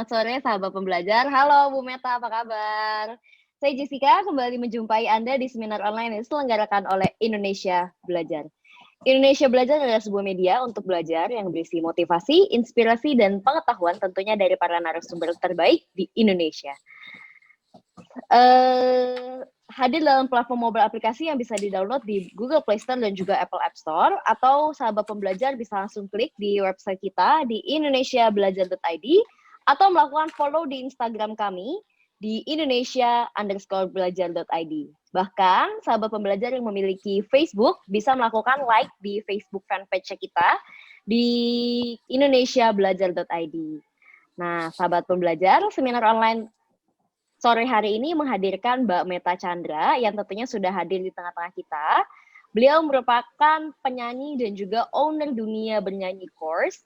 selamat sore sahabat pembelajar. Halo Bu Meta, apa kabar? Saya Jessica, kembali menjumpai Anda di seminar online yang diselenggarakan oleh Indonesia Belajar. Indonesia Belajar adalah sebuah media untuk belajar yang berisi motivasi, inspirasi, dan pengetahuan tentunya dari para narasumber terbaik di Indonesia. Hadir dalam platform mobile aplikasi yang bisa di-download di Google Play Store dan juga Apple App Store, atau sahabat pembelajar bisa langsung klik di website kita di indonesiabelajar.id, atau melakukan follow di Instagram kami di indonesia_belajar.id. Bahkan, sahabat pembelajar yang memiliki Facebook bisa melakukan like di Facebook fanpage kita di indonesiabelajar.id. Nah, sahabat pembelajar, seminar online sore hari ini menghadirkan Mbak Meta Chandra yang tentunya sudah hadir di tengah-tengah kita. Beliau merupakan penyanyi dan juga owner dunia bernyanyi course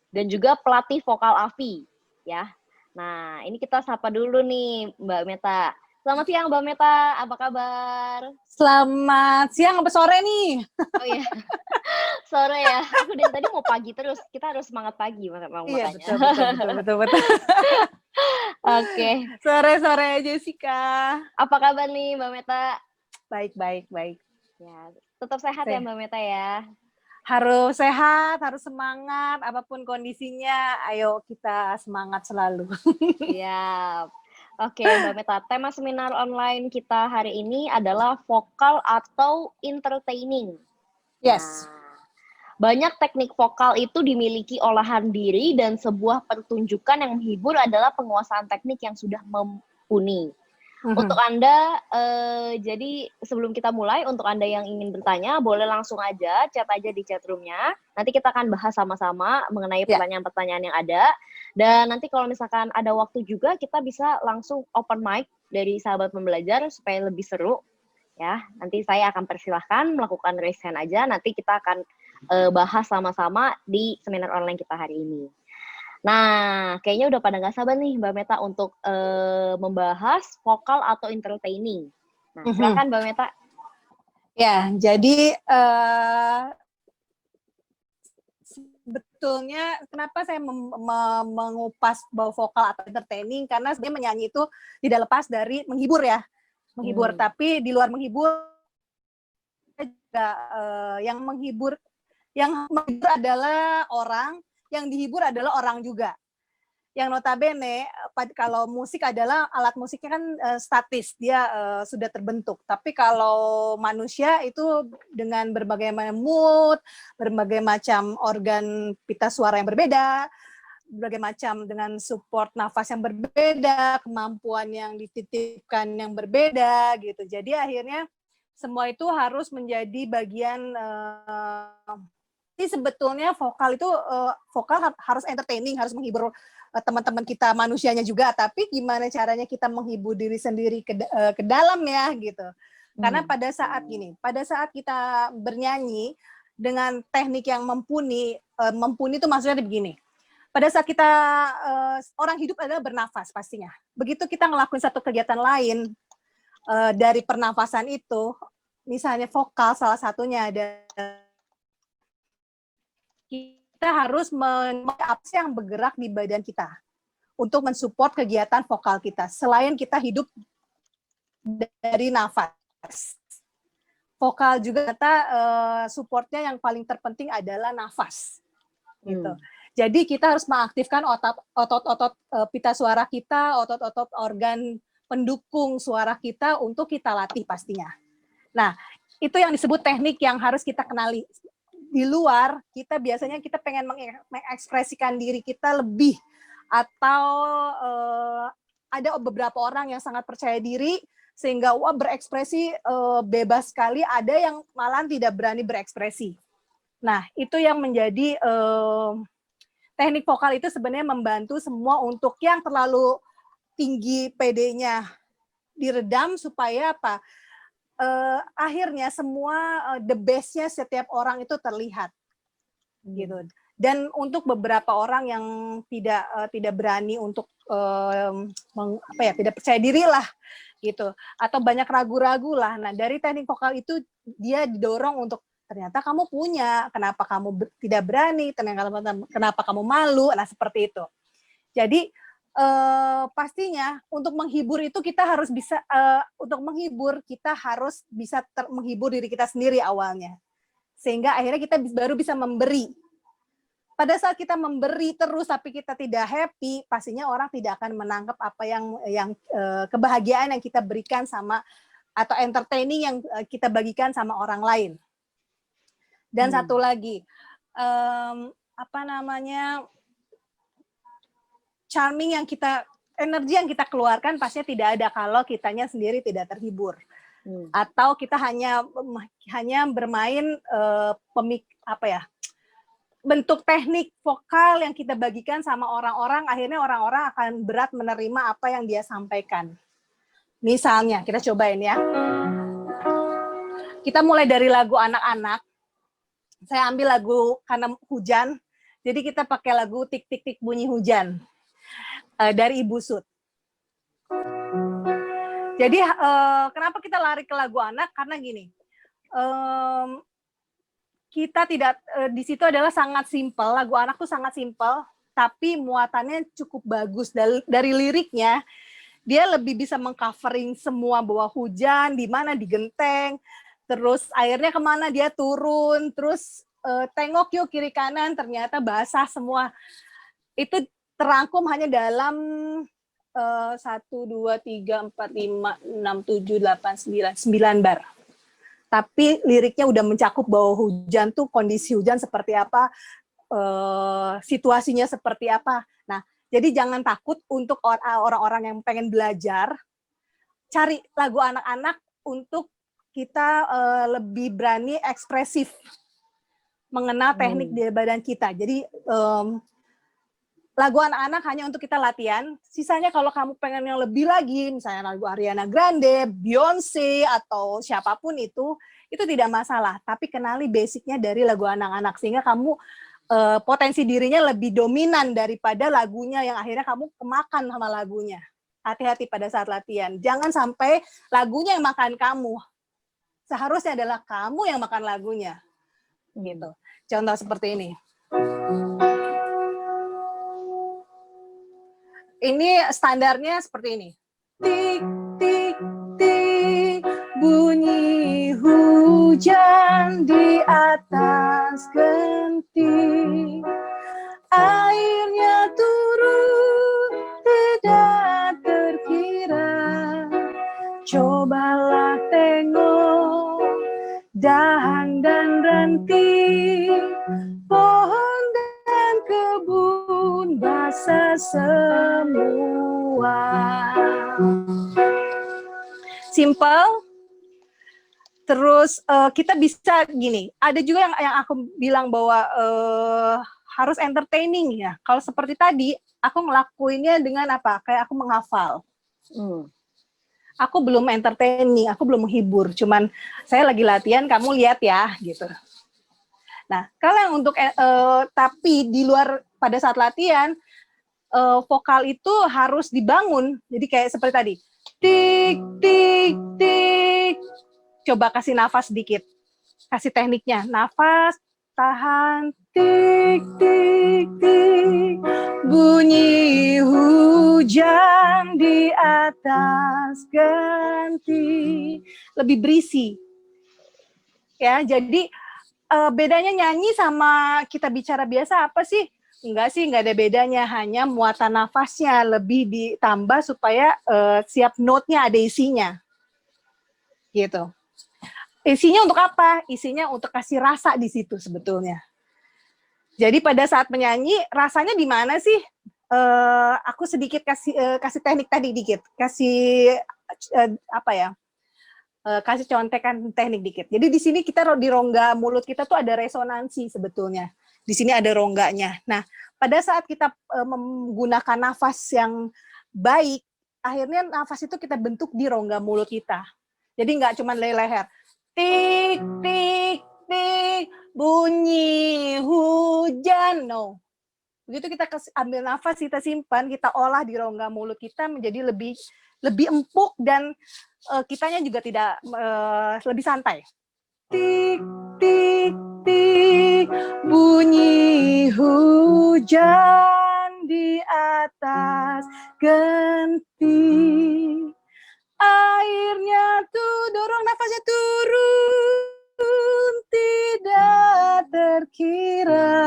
dan juga pelatih vokal AVI ya. Nah, ini kita sapa dulu nih Mbak Meta. Selamat siang Mbak Meta, apa kabar? Selamat siang apa sore nih? Oh iya, sore ya. Aku dari tadi mau pagi terus. Kita harus semangat pagi makanya. Iya betul. Oke. Sore Jessica. Apa kabar nih Mbak Meta? Baik. Ya, tetap sehat ya Mbak Meta ya. Harus sehat, harus semangat, apapun kondisinya, ayo kita semangat selalu. Siap. Oke, Mbak Meta, tema seminar online kita hari ini adalah vokal atau entertaining. Yes. Nah, banyak teknik vokal itu dimiliki olahan diri dan sebuah pertunjukan yang menghibur adalah penguasaan teknik yang sudah mumpuni. Untuk Anda, jadi sebelum kita mulai, untuk Anda yang ingin bertanya, boleh langsung aja, chat aja di chatroom-nya. Nanti kita akan bahas sama-sama mengenai pertanyaan-pertanyaan yang ada. Dan nanti kalau misalkan ada waktu juga, kita bisa langsung open mic dari sahabat pembelajar supaya lebih seru. Ya, nanti saya akan persilahkan melakukan raise hand aja. Nanti kita akan bahas sama-sama di seminar online kita hari ini. Nah, kayaknya udah pada nggak sabar nih Mbak Meta untuk membahas vokal atau entertaining. Nah, silakan Mbak Meta. Ya, jadi sebetulnya kenapa saya mengupas bahwa vokal atau entertaining, karena sebenarnya menyanyi itu tidak lepas dari menghibur ya. Menghibur, tapi di luar menghibur juga yang menghibur adalah orang, yang dihibur adalah orang juga. Yang notabene kalau musik adalah alat musiknya kan statis, dia sudah terbentuk. Tapi kalau manusia itu dengan berbagai macam mood, berbagai macam organ pita suara yang berbeda, berbagai macam dengan support nafas yang berbeda, kemampuan yang dititipkan yang berbeda gitu. Jadi akhirnya semua itu harus menjadi bagian. Jadi sebetulnya vokal itu vokal harus entertaining, harus menghibur teman-teman kita manusianya juga, tapi gimana caranya kita menghibur diri sendiri ke dalam ya gitu. Karena pada saat kita bernyanyi dengan teknik yang mumpuni itu maksudnya begini. Pada saat kita orang hidup adalah bernafas pastinya. Begitu kita ngelakuin satu kegiatan lain dari pernafasan itu, misalnya vokal salah satunya ada, kita harus apa yang bergerak di badan kita untuk mensupport kegiatan vokal kita. Selain kita hidup dari nafas, vokal juga kita supportnya yang paling terpenting adalah nafas. Gitu. Jadi kita harus mengaktifkan otot-otot pita suara kita, otot-otot organ pendukung suara kita untuk kita latih pastinya. Nah, itu yang disebut teknik yang harus kita kenali. Di luar, kita biasanya kita pengen mengekspresikan diri kita lebih, atau ada beberapa orang yang sangat percaya diri sehingga berekspresi bebas sekali, ada yang malah tidak berani berekspresi. Nah, itu yang menjadi teknik vokal itu sebenarnya membantu semua untuk yang terlalu tinggi PD-nya diredam supaya apa? Akhirnya semua the best-nya setiap orang itu terlihat gitu. Dan untuk beberapa orang yang tidak berani untuk tidak percaya diri lah gitu, atau banyak ragu-ragu lah. Nah, dari teknik vokal itu dia didorong untuk ternyata kamu punya, kenapa kamu tidak berani, kenapa kamu malu, nah seperti itu. Jadi pastinya untuk menghibur itu kita harus bisa menghibur diri kita sendiri awalnya, sehingga akhirnya kita baru bisa memberi. Pada saat kita memberi terus tapi kita tidak happy, pastinya orang tidak akan menangkap apa yang kebahagiaan yang kita berikan sama atau entertaining yang kita bagikan sama orang lain. Dan satu lagi, charming energi yang kita keluarkan pastinya tidak ada kalau kitanya sendiri tidak terhibur. Atau kita hanya bermain bentuk teknik vokal yang kita bagikan sama orang-orang, akhirnya orang-orang akan berat menerima apa yang dia sampaikan. Misalnya, kita cobain ya. Kita mulai dari lagu anak-anak. Saya ambil lagu Karena Hujan, jadi kita pakai lagu Tik Tik Tik Bunyi Hujan dari Ibu Sud. Jadi kenapa kita lari ke lagu anak? Karena gini, kita tidak di situ adalah sangat simpel, lagu anak tuh sangat simpel, tapi muatannya cukup bagus. Dari liriknya, dia lebih bisa mengcovering semua bahwa hujan, di mana di genteng, terus airnya kemana dia turun, terus tengok yuk kiri kanan, ternyata basah semua. Itu terangkum hanya dalam 1, 2, 3, 4, 5, 6, 7, 8, 9 bar. Tapi liriknya udah mencakup bahwa hujan tuh kondisi hujan seperti apa, situasinya seperti apa. Nah, jadi jangan takut untuk orang-orang yang pengen belajar, cari lagu anak-anak untuk kita lebih berani ekspresif mengenal teknik di badan kita. Jadi lagu anak-anak hanya untuk kita latihan. Sisanya kalau kamu pengen yang lebih lagi, misalnya lagu Ariana Grande, Beyonce, atau siapapun itu tidak masalah. Tapi kenali basicnya dari lagu anak-anak, sehingga kamu potensi dirinya lebih dominan daripada lagunya yang akhirnya kamu kemakan sama lagunya. Hati-hati pada saat latihan. Jangan sampai lagunya yang makan kamu. Seharusnya adalah kamu yang makan lagunya. Gitu. Contoh seperti ini. Ini standarnya seperti ini. Tik, tik, tik, bunyi hujan di atas genting. Airnya turun tidak terkira. Cobalah tengok dahan dan ranting, pohon dan kebun basah semua. Simple. Terus kita bisa gini. Ada juga yang aku bilang bahwa harus entertaining ya. Kalau seperti tadi, aku ngelakuinnya dengan apa? Kayak aku menghafal. Aku belum entertaining, aku belum menghibur. Cuman saya lagi latihan, kamu lihat ya, gitu. Nah, kalau yang untuk tapi di luar pada saat latihan, vokal itu harus dibangun. Jadi kayak seperti tadi, tik tik tik. Coba kasih nafas sedikit, kasih tekniknya, nafas, tahan, tik tik tik. Bunyi hujan di atas ganti, lebih berisi. Ya, jadi bedanya nyanyi sama kita bicara biasa apa sih? Enggak sih, enggak ada bedanya, hanya muatan nafasnya lebih ditambah supaya siap note-nya ada isinya. Gitu. Isinya untuk apa? Isinya untuk kasih rasa di situ sebetulnya. Jadi pada saat menyanyi, rasanya di mana sih? Aku sedikit kasih teknik tadi dikit, kasih kasih contekan teknik dikit. Jadi di sini kita di rongga mulut kita tuh ada resonansi sebetulnya. Di sini ada rongganya. Nah, pada saat kita menggunakan nafas yang baik, akhirnya nafas itu kita bentuk di rongga mulut kita. Jadi nggak cuma leher. Tik tik tik bunyi hujan, no. Begitu kita ambil nafas, kita simpan, kita olah di rongga mulut kita menjadi lebih empuk dan kitanya juga tidak lebih santai. Tik tik tik bunyi hujan di atas genti. Airnya tuh dorong nafasnya turun tidak terkira.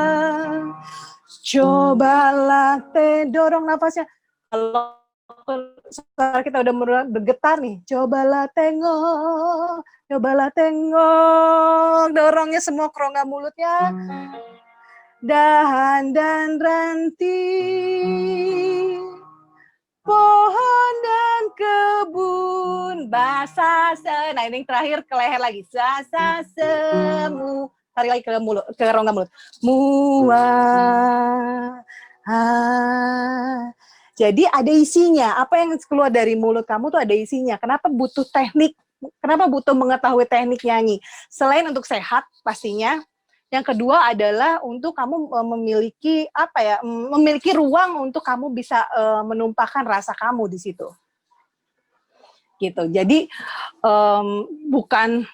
Cobalah dorong nafasnya. Kalau suara kita udah mulai bergetar nih, cobalah tengok, dorongnya semua kerongga mulutnya. Dahan dan ranting, pohon dan kebun, basah nah ini yang terakhir ke leher lagi, basah semu, tarik lagi ke mulut, ke rongga mulut, jadi ada isinya. Apa yang keluar dari mulut kamu tuh ada isinya. Kenapa butuh teknik? Kenapa butuh mengetahui teknik nyanyi? Selain untuk sehat pastinya, yang kedua adalah untuk kamu memiliki ruang untuk kamu bisa menumpahkan rasa kamu di situ. Gitu. Jadi bukan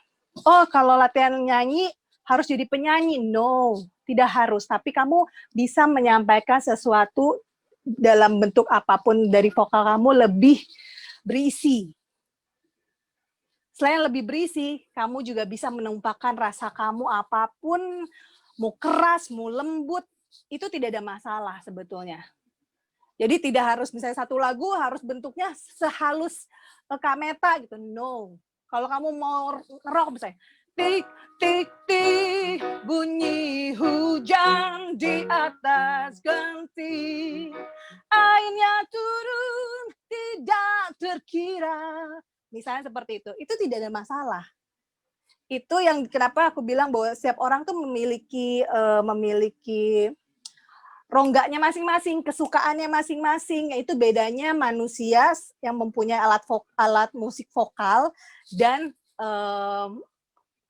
kalau latihan nyanyi harus jadi penyanyi. No, tidak harus. Tapi kamu bisa menyampaikan sesuatu dalam bentuk apapun dari vokal kamu lebih berisi. Selain lebih berisi, kamu juga bisa menumpahkan rasa kamu apapun, mau keras, mau lembut, itu tidak ada masalah sebetulnya. Jadi tidak harus misalnya satu lagu harus bentuknya sehalus Kameta gitu. No. Kalau kamu mau rock misalnya, tik tik tik bunyi hujan di atas genti, airnya turun tidak terkira. Misalnya seperti itu tidak ada masalah. Itu yang kenapa aku bilang bahwa setiap orang tuh memiliki rongganya masing-masing, kesukaannya masing-masing. Itu bedanya manusia yang mempunyai alat musik vokal dan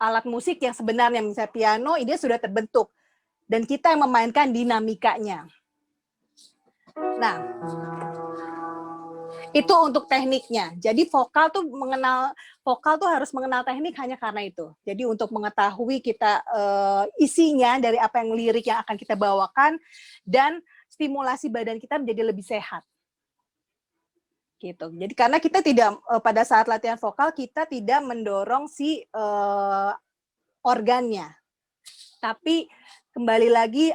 alat musik yang sebenarnya, misalnya piano, dia sudah terbentuk. Dan kita yang memainkan dinamikanya. Nah, itu untuk tekniknya. Jadi vokal tuh harus mengenal teknik hanya karena itu. Jadi untuk mengetahui kita isinya dari apa yang lirik yang akan kita bawakan dan stimulasi badan kita menjadi lebih sehat. Gitu. Jadi karena kita tidak pada saat latihan vokal kita tidak mendorong si organnya. Tapi kembali lagi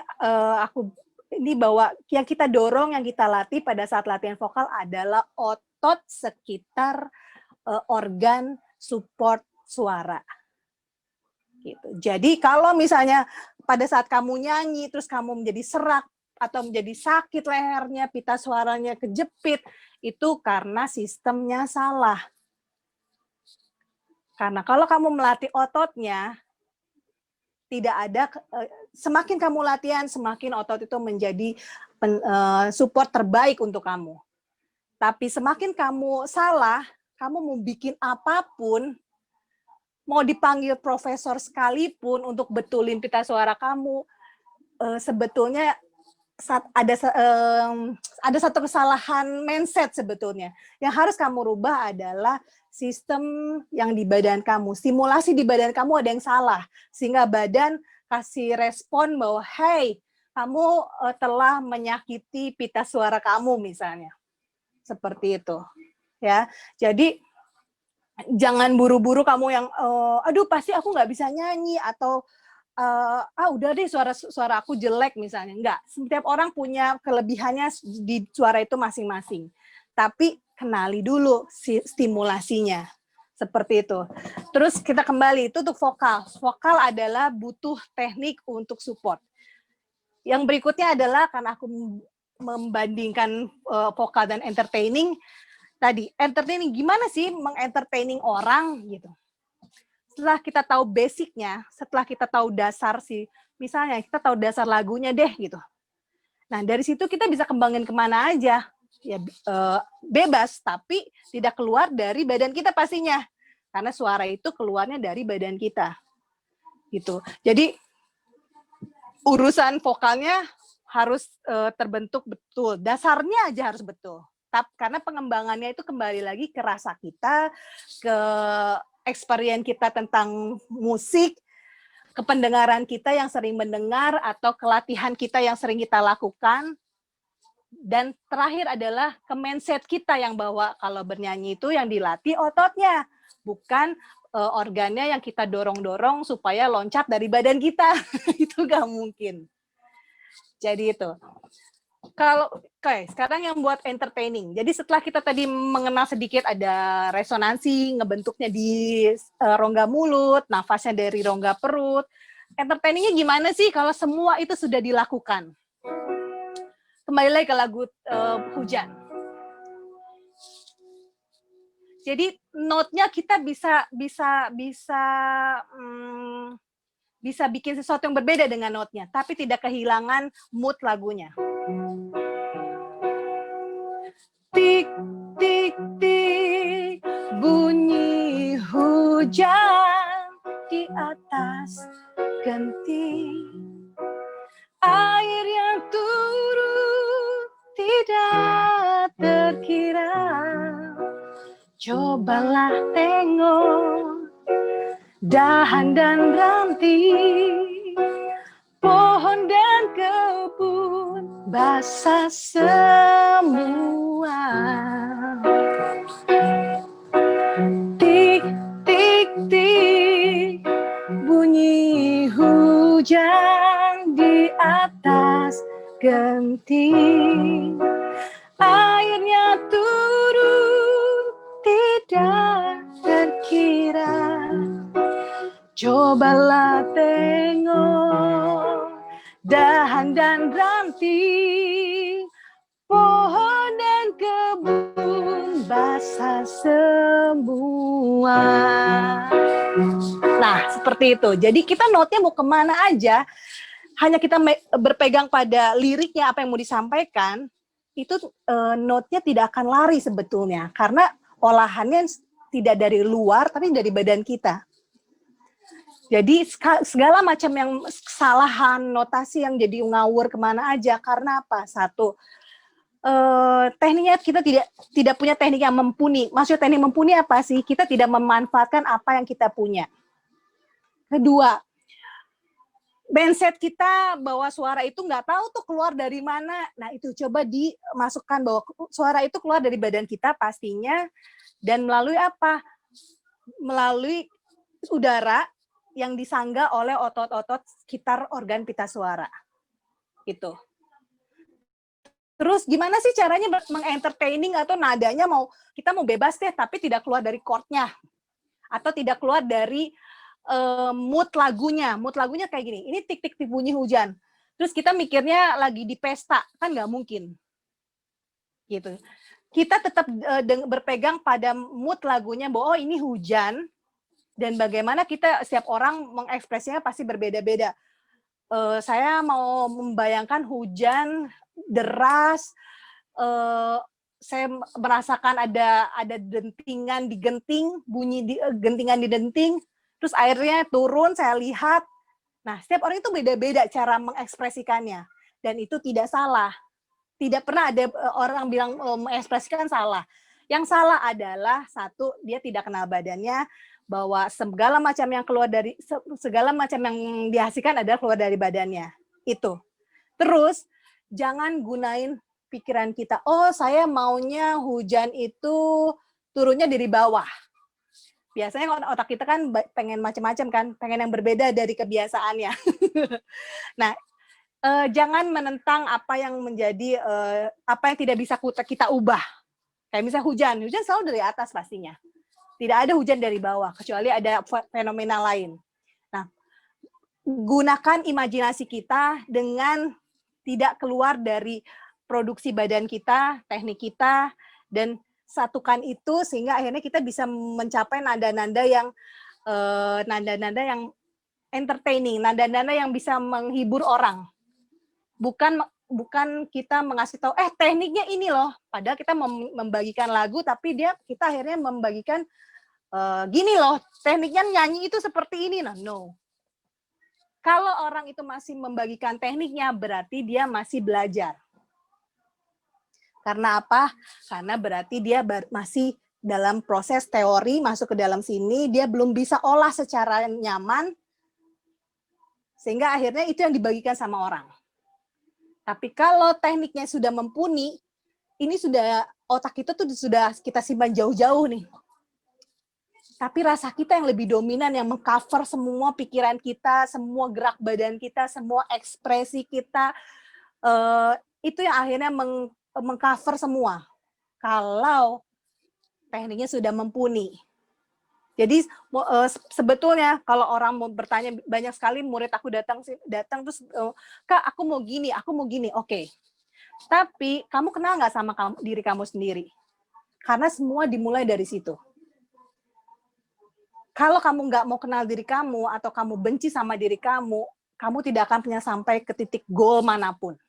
ini bahwa yang kita dorong, yang kita latih pada saat latihan vokal adalah otot sekitar organ support suara. Gitu. Jadi kalau misalnya pada saat kamu nyanyi terus kamu menjadi serak atau menjadi sakit lehernya, pita suaranya kejepit, itu karena sistemnya salah. Karena kalau kamu melatih ototnya, tidak ada, semakin kamu latihan, semakin otot itu menjadi support terbaik untuk kamu. Tapi semakin kamu salah, kamu mau bikin apapun, mau dipanggil profesor sekalipun untuk betulin pita suara kamu, sebetulnya ada satu kesalahan mindset sebetulnya. Yang harus kamu rubah adalah sistem yang di badan kamu, stimulasi di badan kamu ada yang salah, sehingga badan kasih respon bahwa, hey, kamu telah menyakiti pita suara kamu misalnya, seperti itu, ya. Jadi jangan buru-buru kamu yang, aduh pasti aku nggak bisa nyanyi atau udah deh suara aku jelek misalnya. Enggak, setiap orang punya kelebihannya di suara itu masing-masing. Tapi kenali dulu stimulasinya. Seperti itu. Terus kita kembali, itu untuk vokal. Vokal adalah butuh teknik untuk support. Yang berikutnya adalah, karena aku membandingkan vokal dan entertaining, tadi, entertaining, gimana sih mengentertaining orang gitu. Setelah kita tahu basicnya, setelah kita tahu dasar misalnya kita tahu dasar lagunya deh gitu. Nah dari situ kita bisa kembangin kemana aja, ya bebas, tapi tidak keluar dari badan kita pastinya, karena suara itu keluarnya dari badan kita, gitu. Jadi urusan vokalnya harus terbentuk betul, dasarnya aja harus betul. Karena pengembangannya itu kembali lagi ke rasa kita, ke experience kita tentang musik, ke pendengaran kita yang sering mendengar, atau kelatihan kita yang sering kita lakukan. Dan terakhir adalah ke mindset kita yang bahwa kalau bernyanyi itu yang dilatih ototnya, bukan organnya yang kita dorong-dorong supaya loncat dari badan kita. Itu nggak mungkin. Jadi itu. Sekarang yang buat entertaining. Jadi setelah kita tadi mengenal sedikit ada resonansi, ngebentuknya di rongga mulut, nafasnya dari rongga perut. Entertainingnya gimana sih kalau semua itu sudah dilakukan? Kembali lagi ke lagu Hujan. Jadi note-nya kita bisa bikin sesuatu yang berbeda dengan note-nya, tapi tidak kehilangan mood lagunya. Tik tik tik bunyi hujan di atas genting, air yang turun tidak terkira. Cobalah tengok dahan dan ranting, pohon dan kebun basah semua. Tik tik tik bunyi hujan di atas genting, airnya turun tidak terkira. Cobalah tengok dahan dan ranting, pohon dan kebun basah semua. Nah, seperti itu. Jadi kita note-nya mau kemana aja, hanya kita berpegang pada liriknya, apa yang mau disampaikan, itu note-nya tidak akan lari sebetulnya. Karena olahannya tidak dari luar, tapi dari badan kita. Jadi segala macam yang kesalahan, notasi yang jadi ngawur kemana aja. Karena apa? Satu, tekniknya kita tidak punya teknik yang mumpuni. Maksud teknik mumpuni apa sih? Kita tidak memanfaatkan apa yang kita punya. Kedua, mindset kita bahwa suara itu nggak tahu tuh keluar dari mana. Nah itu coba dimasukkan bahwa suara itu keluar dari badan kita pastinya. Dan melalui apa? Melalui udara yang disangga oleh otot-otot sekitar organ pita suara. Itu. Terus gimana sih caranya mengentertaining atau nadanya kita mau bebas deh tapi tidak keluar dari chord-nya atau tidak keluar dari mood lagunya. Mood lagunya kayak gini. Ini tik-tik bunyi hujan. Terus kita mikirnya lagi di pesta, kan nggak mungkin. Gitu. Kita tetap berpegang pada mood lagunya bahwa ini hujan. Dan bagaimana setiap orang mengekspresinya pasti berbeda-beda. Saya mau membayangkan hujan deras, saya merasakan ada dentingan di genting, bunyi gentingan di denting, terus airnya turun, saya lihat. Nah, setiap orang itu beda-beda cara mengekspresikannya, dan itu tidak salah. Tidak pernah ada orang bilang mengekspresikan salah. Yang salah adalah satu, dia tidak kenal badannya, bahwa segala macam yang dihasilkan adalah keluar dari badannya. Itu. Terus jangan gunain pikiran kita. Oh, saya maunya hujan itu turunnya dari bawah. Biasanya otak kita kan pengen macam-macam kan, pengen yang berbeda dari kebiasaannya. Nah, jangan menentang apa yang menjadi apa yang tidak bisa kita ubah. Kayak misalnya hujan selalu dari atas pastinya. Tidak ada hujan dari bawah, kecuali ada fenomena lain. Nah, gunakan imajinasi kita dengan tidak keluar dari produksi badan kita, teknik kita, dan satukan itu sehingga akhirnya kita bisa mencapai nada-nada yang entertaining, nada-nada yang bisa menghibur orang. Bukan kita mengasih tahu, tekniknya ini loh. Padahal kita membagikan lagu, tapi kita akhirnya membagikan gini loh, tekniknya nyanyi itu seperti ini. Nah, no. Kalau orang itu masih membagikan tekniknya, berarti dia masih belajar. Karena apa? Karena berarti dia masih dalam proses teori, masuk ke dalam sini, dia belum bisa olah secara nyaman, sehingga akhirnya itu yang dibagikan sama orang. Tapi kalau tekniknya sudah mumpuni, ini sudah otak kita tuh sudah kita simpan jauh-jauh nih. Tapi rasa kita yang lebih dominan, yang mengcover semua pikiran kita, semua gerak badan kita, semua ekspresi kita, itu yang akhirnya mengcover semua. Kalau tekniknya sudah mumpuni. Jadi sebetulnya kalau orang mau bertanya, banyak sekali murid aku datang terus, Kak aku mau gini, oke. Tapi kamu kenal nggak sama diri kamu sendiri? Karena semua dimulai dari situ. Kalau kamu nggak mau kenal diri kamu atau kamu benci sama diri kamu, kamu tidak akan punya sampai ke titik goal manapun.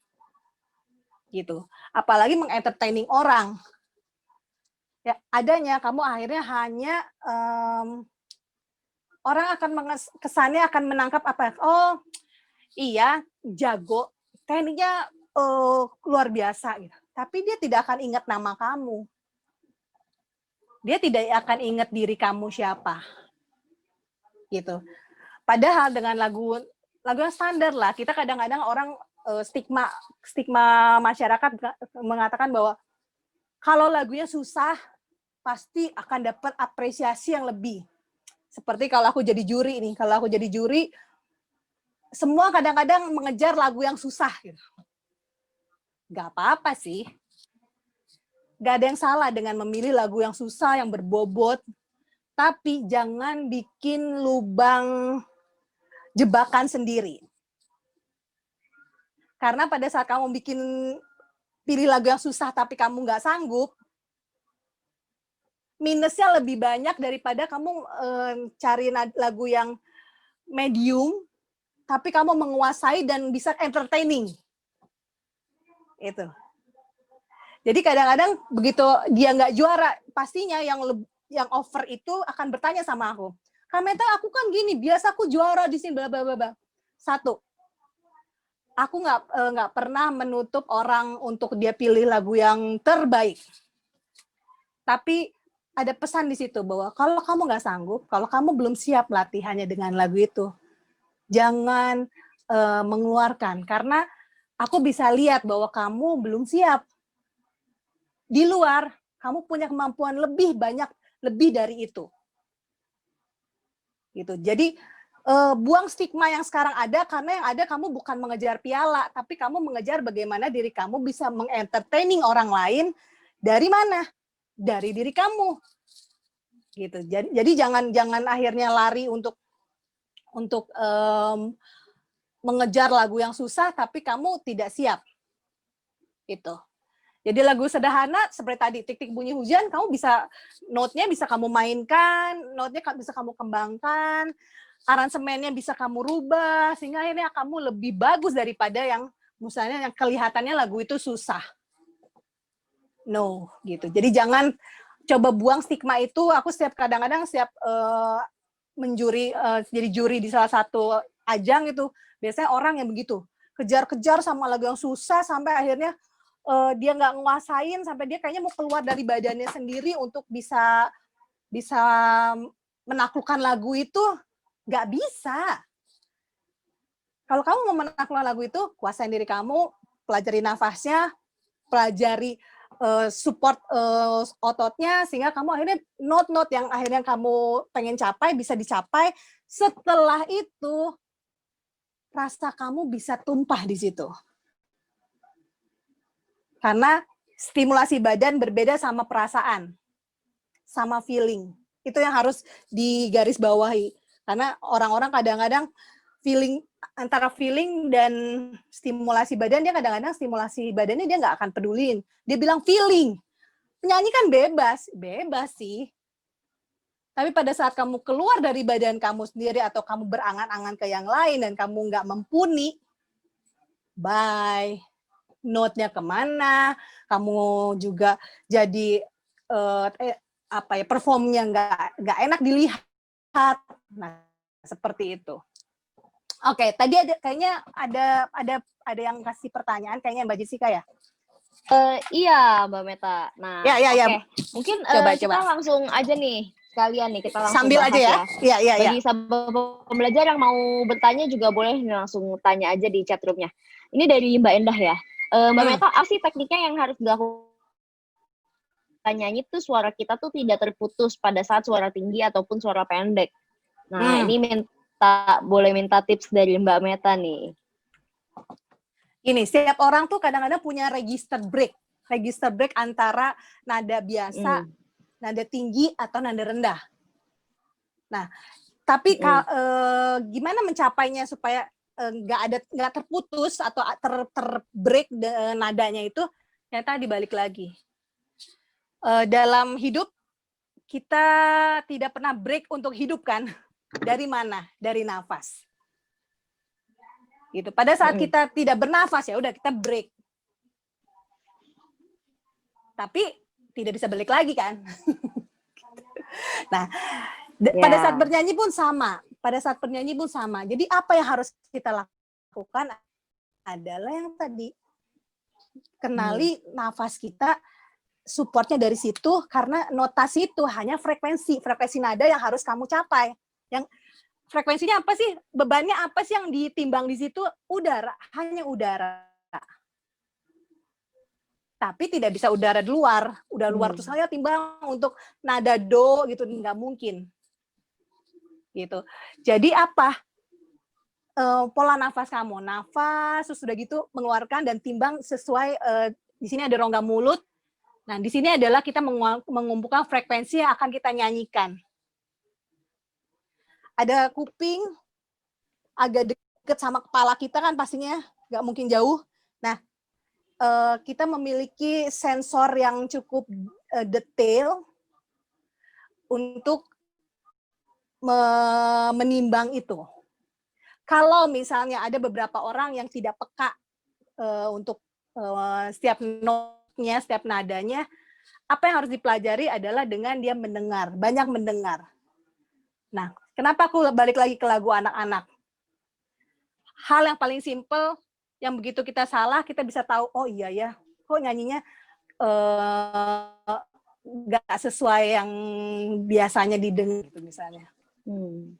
Gitu. Apalagi mengentertaining orang. Ya, adanya kamu akhirnya hanya orang akan kesannya akan menangkap apa? Oh, iya, jago, tekniknya luar biasa gitu. Tapi dia tidak akan ingat nama kamu. Dia tidak akan ingat diri kamu siapa. Gitu. Padahal dengan lagu yang standar lah, kita kadang-kadang orang stigma masyarakat mengatakan bahwa kalau lagunya susah pasti akan dapat apresiasi yang lebih. Seperti kalau aku jadi juri nih, semua kadang-kadang mengejar lagu yang susah gitu. Gak apa-apa sih. Gak ada yang salah dengan memilih lagu yang susah, yang berbobot, tapi jangan bikin lubang jebakan sendiri. Karena pada saat kamu pilih lagu yang susah tapi kamu nggak sanggup, minusnya lebih banyak daripada kamu cari lagu yang medium, tapi kamu menguasai dan bisa entertaining. Itu. Jadi kadang-kadang begitu dia nggak juara, pastinya yang over itu akan bertanya sama aku, Kak Meta, aku kan gini, biasa aku juara di sini, bla bla bla. Satu, aku nggak pernah menutup orang untuk dia pilih lagu yang terbaik. Tapi ada pesan di situ bahwa kalau kamu nggak sanggup, kalau kamu belum siap latihannya dengan lagu itu, jangan mengeluarkan, karena aku bisa lihat bahwa kamu belum siap. Di luar, kamu punya kemampuan lebih dari itu. Gitu. Jadi buang stigma yang sekarang ada, karena yang ada kamu bukan mengejar piala, tapi kamu mengejar bagaimana diri kamu bisa mengentertaining orang lain. Dari mana? Dari diri kamu. Gitu. Jadi jangan akhirnya lari untuk mengejar lagu yang susah tapi kamu tidak siap. Itu. Jadi lagu sederhana seperti tadi Tik-Tik Bunyi Hujan, kamu bisa note-nya bisa kamu mainkan, note-nya bisa kamu kembangkan, aransemennya bisa kamu rubah sehingga akhirnya kamu lebih bagus daripada yang misalnya yang kelihatannya lagu itu susah. No, gitu. Jadi jangan coba buang stigma itu. Aku kadang-kadang jadi juri di salah satu ajang itu, biasanya orang yang begitu, kejar-kejar sama lagu yang susah sampai akhirnya dia nggak nguasain, sampai dia kayaknya mau keluar dari badannya sendiri untuk bisa menaklukkan lagu itu. Nggak bisa. Kalau kamu mau menaklukkan lagu itu, kuasain diri kamu, pelajari nafasnya, pelajari support ototnya, sehingga kamu akhirnya note-note yang akhirnya kamu pengen capai bisa dicapai. Setelah itu rasa kamu bisa tumpah di situ. Karena stimulasi badan berbeda sama perasaan, sama feeling. Itu yang harus digarisbawahi. Karena orang-orang kadang-kadang antara feeling dan stimulasi badan, dia kadang-kadang stimulasi badannya dia nggak akan pedulin. Dia bilang feeling. Penyanyi kan bebas sih. Tapi pada saat kamu keluar dari badan kamu sendiri atau kamu berangan-angan ke yang lain dan kamu nggak mumpuni, bye. Note-nya kemana, kamu juga jadi performnya nggak enak dilihat. Nah, seperti itu. Oke, tadi kayaknya ada yang kasih pertanyaan, kayaknya Mbak Jessica ya? Iya, Mbak Meta. Nah, ya. Mungkin kita langsung aja nih sekalian nih, kita langsung Sambil bahas aja ya. Iya, iya, iya. Bagi sahabat pembelajar yang mau bertanya juga boleh langsung tanya aja di chat room-nya. Ini dari Mbak Endah ya. Mbak Meta, apa sih tekniknya yang harus dilakukan nyanyi tuh suara kita tuh tidak terputus pada saat suara tinggi ataupun suara pendek? Nah, ini boleh minta tips dari Mbak Meta nih. Ini, setiap orang tuh kadang-kadang punya register break antara nada biasa, nada tinggi, atau nada rendah. Nah, tapi gimana mencapainya supaya nggak terputus atau terbreak nadanya itu, ternyata dibalik lagi. Dalam hidup, kita tidak pernah break untuk hidup kan? Dari mana? Dari nafas. Gitu. Pada saat kita tidak bernafas, ya udah kita break. Tapi tidak bisa balik lagi kan? Nah, pada saat bernyanyi pun sama. Jadi apa yang harus kita lakukan adalah yang tadi, kenali nafas kita, supportnya dari situ, karena notasi itu hanya frekuensi nada yang harus kamu capai. Yang frekuensinya apa sih? Bebannya apa sih yang ditimbang di situ? Udara, hanya udara. Tapi tidak bisa udara di luar. Udara luar terus saya timbang untuk nada do gitu, nggak mungkin. Gitu. Jadi apa? Pola nafas kamu, nafas terus sudah gitu mengeluarkan dan timbang sesuai, di sini ada rongga mulut. Nah, di sini adalah kita mengumpulkan frekuensi yang akan kita nyanyikan. Ada kuping agak dekat sama kepala kita kan, pastinya nggak mungkin jauh. Nah, kita memiliki sensor yang cukup detail untuk menimbang itu. Kalau misalnya ada beberapa orang yang tidak peka untuk setiap notnya, setiap nadanya, apa yang harus dipelajari adalah dengan dia mendengar, banyak mendengar. Nah, kenapa aku balik lagi ke lagu anak-anak? Hal yang paling simpel, yang begitu kita salah, kita bisa tahu, oh iya ya, kok nyanyinya nggak sesuai yang biasanya didengar, gitu misalnya.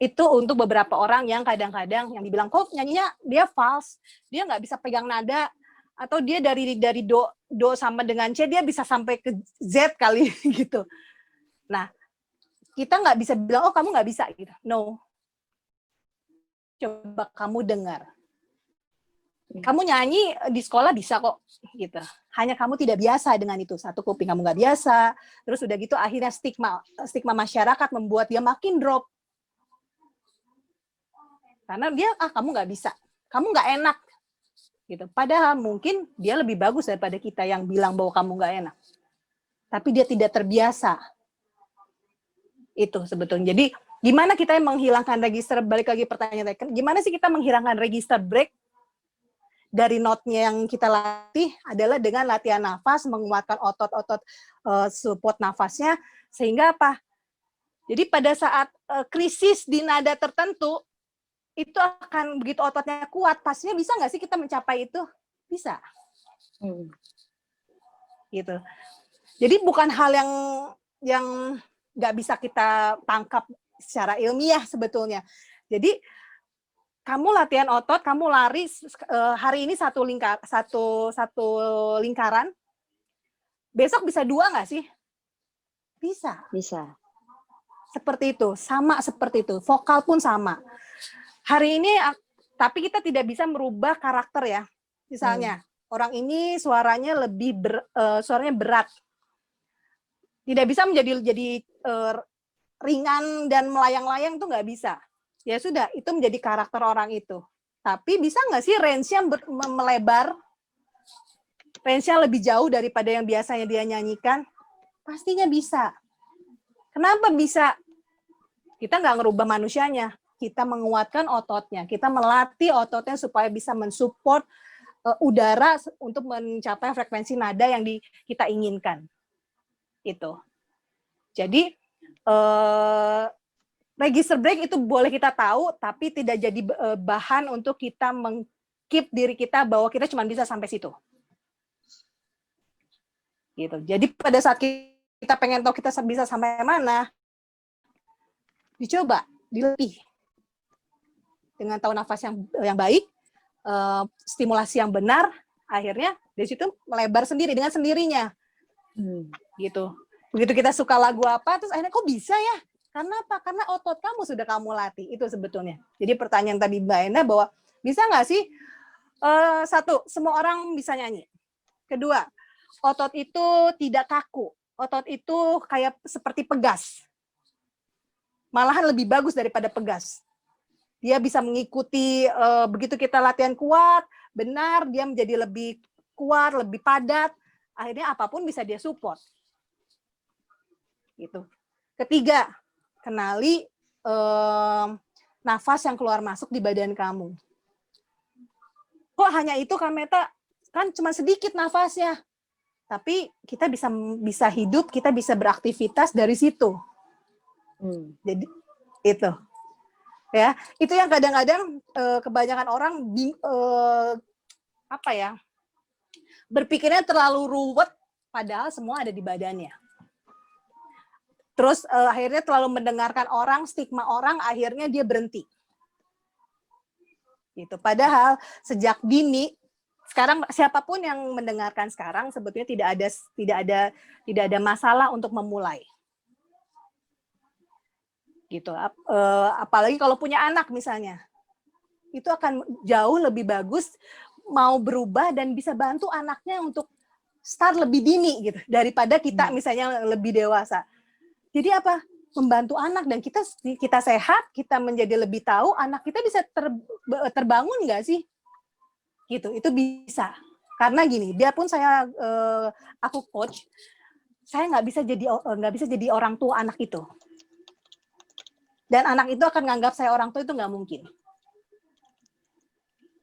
Itu untuk beberapa orang yang kadang-kadang yang dibilang, kok nyanyinya dia false, dia nggak bisa pegang nada, atau dia dari do sama dengan C, dia bisa sampai ke Z kali, gitu. Nah, kita nggak bisa bilang, oh kamu nggak bisa, gitu. No. Coba kamu dengar. Kamu nyanyi di sekolah bisa kok, gitu. Hanya kamu tidak biasa dengan itu. Satu, kuping kamu nggak biasa, terus udah gitu akhirnya stigma masyarakat membuat dia makin drop. Karena dia, kamu nggak bisa, kamu nggak enak, gitu. Padahal mungkin dia lebih bagus daripada kita yang bilang bahwa kamu nggak enak. Tapi dia tidak terbiasa. Itu sebetulnya. Jadi gimana kita menghilangkan register, balik lagi pertanyaan, gimana sih kita menghilangkan register break dari notnya yang kita latih adalah dengan latihan nafas, menguatkan otot-otot support nafasnya, sehingga apa? Jadi pada saat krisis di nada tertentu, itu akan begitu ototnya kuat, pastinya bisa nggak sih kita mencapai itu? Bisa. Gitu. Jadi bukan hal yang nggak bisa kita tangkap secara ilmiah sebetulnya. Jadi kamu latihan otot, kamu lari hari ini satu lingkaran, besok bisa 2 nggak sih? Bisa. Bisa. Seperti itu, sama seperti itu. Vokal pun sama. Hari ini, tapi kita tidak bisa merubah karakter ya. Misalnya, orang ini suaranya suaranya berat. Tidak bisa menjadi ringan dan melayang-layang, itu nggak bisa. Ya sudah, itu menjadi karakter orang itu. Tapi bisa nggak sih range-nya melebar? Range-nya lebih jauh daripada yang biasanya dia nyanyikan? Pastinya bisa. Kenapa bisa? Kita nggak ngerubah manusianya. Kita menguatkan ototnya. Kita melatih ototnya supaya bisa mensupport udara untuk mencapai frekuensi nada yang kita inginkan. Itu. Jadi, register break itu boleh kita tahu, tapi tidak jadi bahan untuk kita meng-keep diri kita bahwa kita cuma bisa sampai situ. Gitu. Jadi pada saat kita pengen tahu kita bisa sampai mana, dicoba, dilatih. Dengan tahu nafas yang baik, stimulasi yang benar, akhirnya dari situ melebar sendiri dengan sendirinya. Gitu. Begitu kita suka lagu apa, terus akhirnya kok bisa ya? Karena apa? Karena otot kamu sudah kamu latih. Itu sebetulnya. Jadi pertanyaan tadi Mbak Enda bahwa bisa nggak sih? Satu, semua orang bisa nyanyi. Kedua, otot itu tidak kaku. Otot itu kayak seperti pegas. Malahan lebih bagus daripada pegas. Dia bisa mengikuti, begitu kita latihan kuat, benar, dia menjadi lebih kuat, lebih padat. Akhirnya apapun bisa dia support. Gitu. Ketiga, kenali nafas yang keluar masuk di badan kamu. Kok hanya itu Kak Meta? Kan cuma sedikit nafasnya. Tapi kita bisa hidup, kita bisa beraktivitas dari situ. Jadi itu. Ya, itu yang kadang-kadang kebanyakan orang berpikirnya terlalu ruwet, padahal semua ada di badannya. Terus akhirnya terlalu mendengarkan orang, stigma orang, akhirnya dia berhenti. Gitu. Padahal sejak dini, sekarang siapapun yang mendengarkan sekarang sebetulnya tidak ada masalah untuk memulai. Gitu. Apalagi kalau punya anak misalnya, itu akan jauh lebih bagus mau berubah dan bisa bantu anaknya untuk start lebih dini gitu daripada kita misalnya lebih dewasa. Jadi apa? Membantu anak dan kita sehat, kita menjadi lebih tahu, anak kita bisa terbangun nggak sih? Gitu, itu bisa. Karena gini, biarpun aku coach, saya nggak bisa jadi orang tua anak itu. Dan anak itu akan nganggap saya orang tua itu nggak mungkin.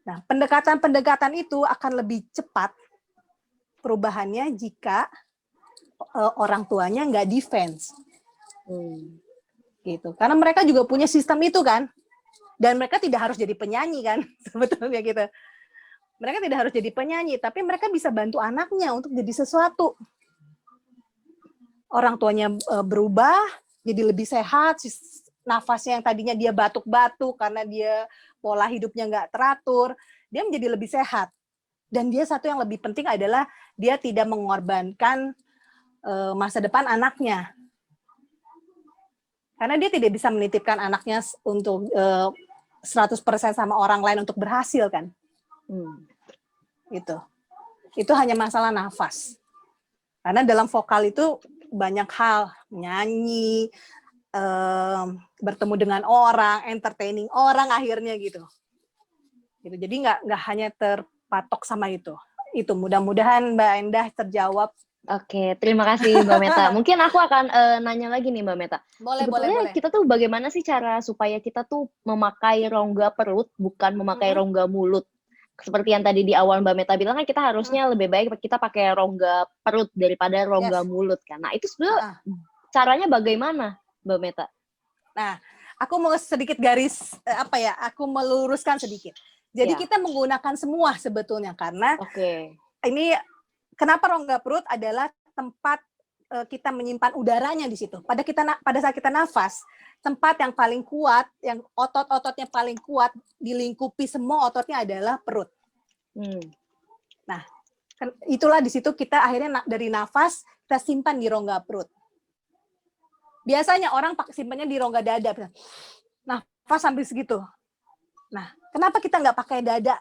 Nah, pendekatan itu akan lebih cepat perubahannya jika orang tuanya nggak defense. Gitu. Karena mereka juga punya sistem itu kan. Dan mereka tidak harus jadi penyanyi kan, sebetulnya gitu. Mereka tidak harus jadi penyanyi, tapi mereka bisa bantu anaknya untuk jadi sesuatu. Orang tuanya berubah, jadi lebih sehat, nafasnya yang tadinya dia batuk-batuk karena dia pola hidupnya nggak teratur, dia menjadi lebih sehat. Dan dia satu yang lebih penting adalah dia tidak mengorbankan masa depan anaknya. Karena dia tidak bisa menitipkan anaknya untuk 100% sama orang lain untuk berhasil kan. Itu hanya masalah nafas. Karena dalam vokal itu banyak hal, nyanyi, bertemu dengan orang, entertaining orang akhirnya gitu. Jadi nggak hanya terpatok sama itu. Itu mudah-mudahan Mbak Endah terjawab. Oke, terima kasih Mbak Meta. Mungkin aku akan nanya lagi nih Mbak Meta. Boleh. Kita tuh bagaimana sih cara supaya kita tuh memakai rongga perut, bukan memakai rongga mulut? Seperti yang tadi di awal Mbak Meta bilang kan kita harusnya lebih baik kita pakai rongga perut daripada rongga mulut kan. Nah itu sebenarnya caranya bagaimana Mbak Meta? Nah, aku mau sedikit aku meluruskan sedikit. Jadi kita menggunakan semua sebetulnya karena ini kenapa rongga perut adalah tempat kita menyimpan udaranya di situ. Pada saat kita nafas, tempat yang paling kuat, yang otot-ototnya paling kuat dilingkupi semua ototnya adalah perut. Nah, itulah di situ kita akhirnya dari nafas kita simpan di rongga perut. Biasanya orang simpannya di rongga dada. Nafas sampai segitu. Nah, kenapa kita nggak pakai dada?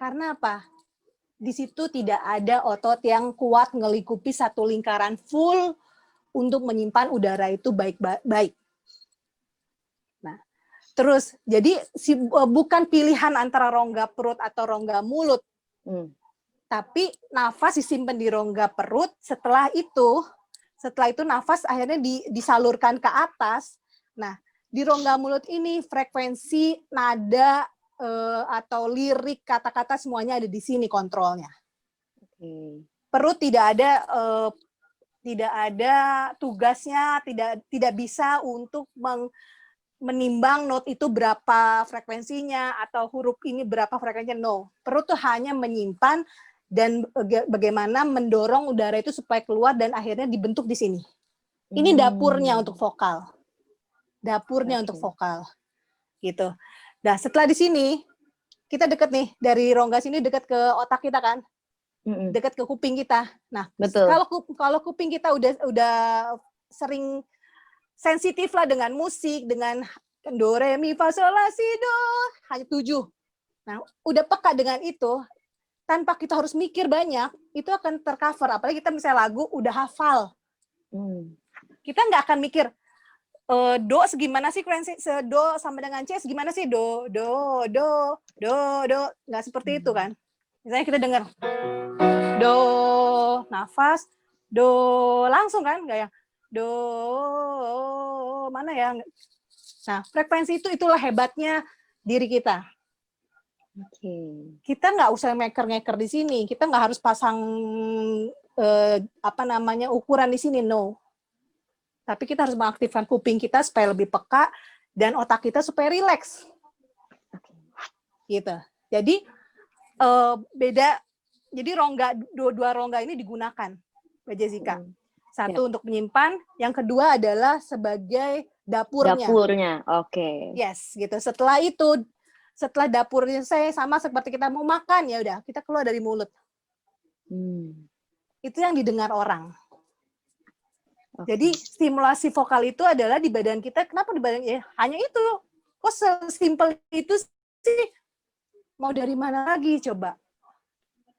Karena apa? Di situ tidak ada otot yang kuat ngelingkupi satu lingkaran full untuk menyimpan udara itu baik-baik. Nah, terus jadi bukan pilihan antara rongga perut atau rongga mulut. Tapi nafas disimpan di rongga perut, setelah itu nafas akhirnya disalurkan ke atas. Nah, di rongga mulut ini frekuensi nada atau lirik kata-kata semuanya ada di sini kontrolnya. Perut tidak ada tugasnya, tidak bisa untuk menimbang not itu berapa frekuensinya atau huruf ini berapa frekuensinya. No, perut tuh hanya menyimpan dan bagaimana mendorong udara itu supaya keluar dan akhirnya dibentuk di sini. Ini dapurnya untuk vokal. dapurnya untuk Oke. vokal gitu. Nah setelah di sini kita deket nih dari rongga sini deket ke otak kita kan, deket ke kuping kita. Nah Betul. kalau kuping kita udah sering sensitif lah dengan musik, dengan do re mi fa sol la si do hanya 7. Nah udah peka dengan itu, tanpa kita harus mikir banyak, itu akan tercover. Apalagi kita misalnya lagu udah hafal, kita nggak akan mikir do segimana sih frekuensi do sama dengan C segimana sih do nggak seperti itu kan. Misalnya kita dengar do nafas do langsung kan nggak yang do mana ya. Nah frekuensi itulah hebatnya diri kita. Kita nggak usah ngeker di sini, kita nggak harus pasang ukuran di sini, no. Tapi kita harus mengaktifkan kuping kita supaya lebih peka dan otak kita supaya rileks. Gitu. Jadi beda. Jadi dua rongga ini digunakan, Mbak Jessica. Satu untuk menyimpan, yang kedua adalah sebagai dapurnya. Dapurnya, oke. Yes, gitu. Setelah dapurnya saya sama seperti kita mau makan, ya udah kita keluar dari mulut. Itu yang didengar orang. Jadi stimulasi vokal itu adalah di badan kita. Kenapa di badan? Ya, hanya itu. Kok sesimpel itu sih? Mau dari mana lagi coba?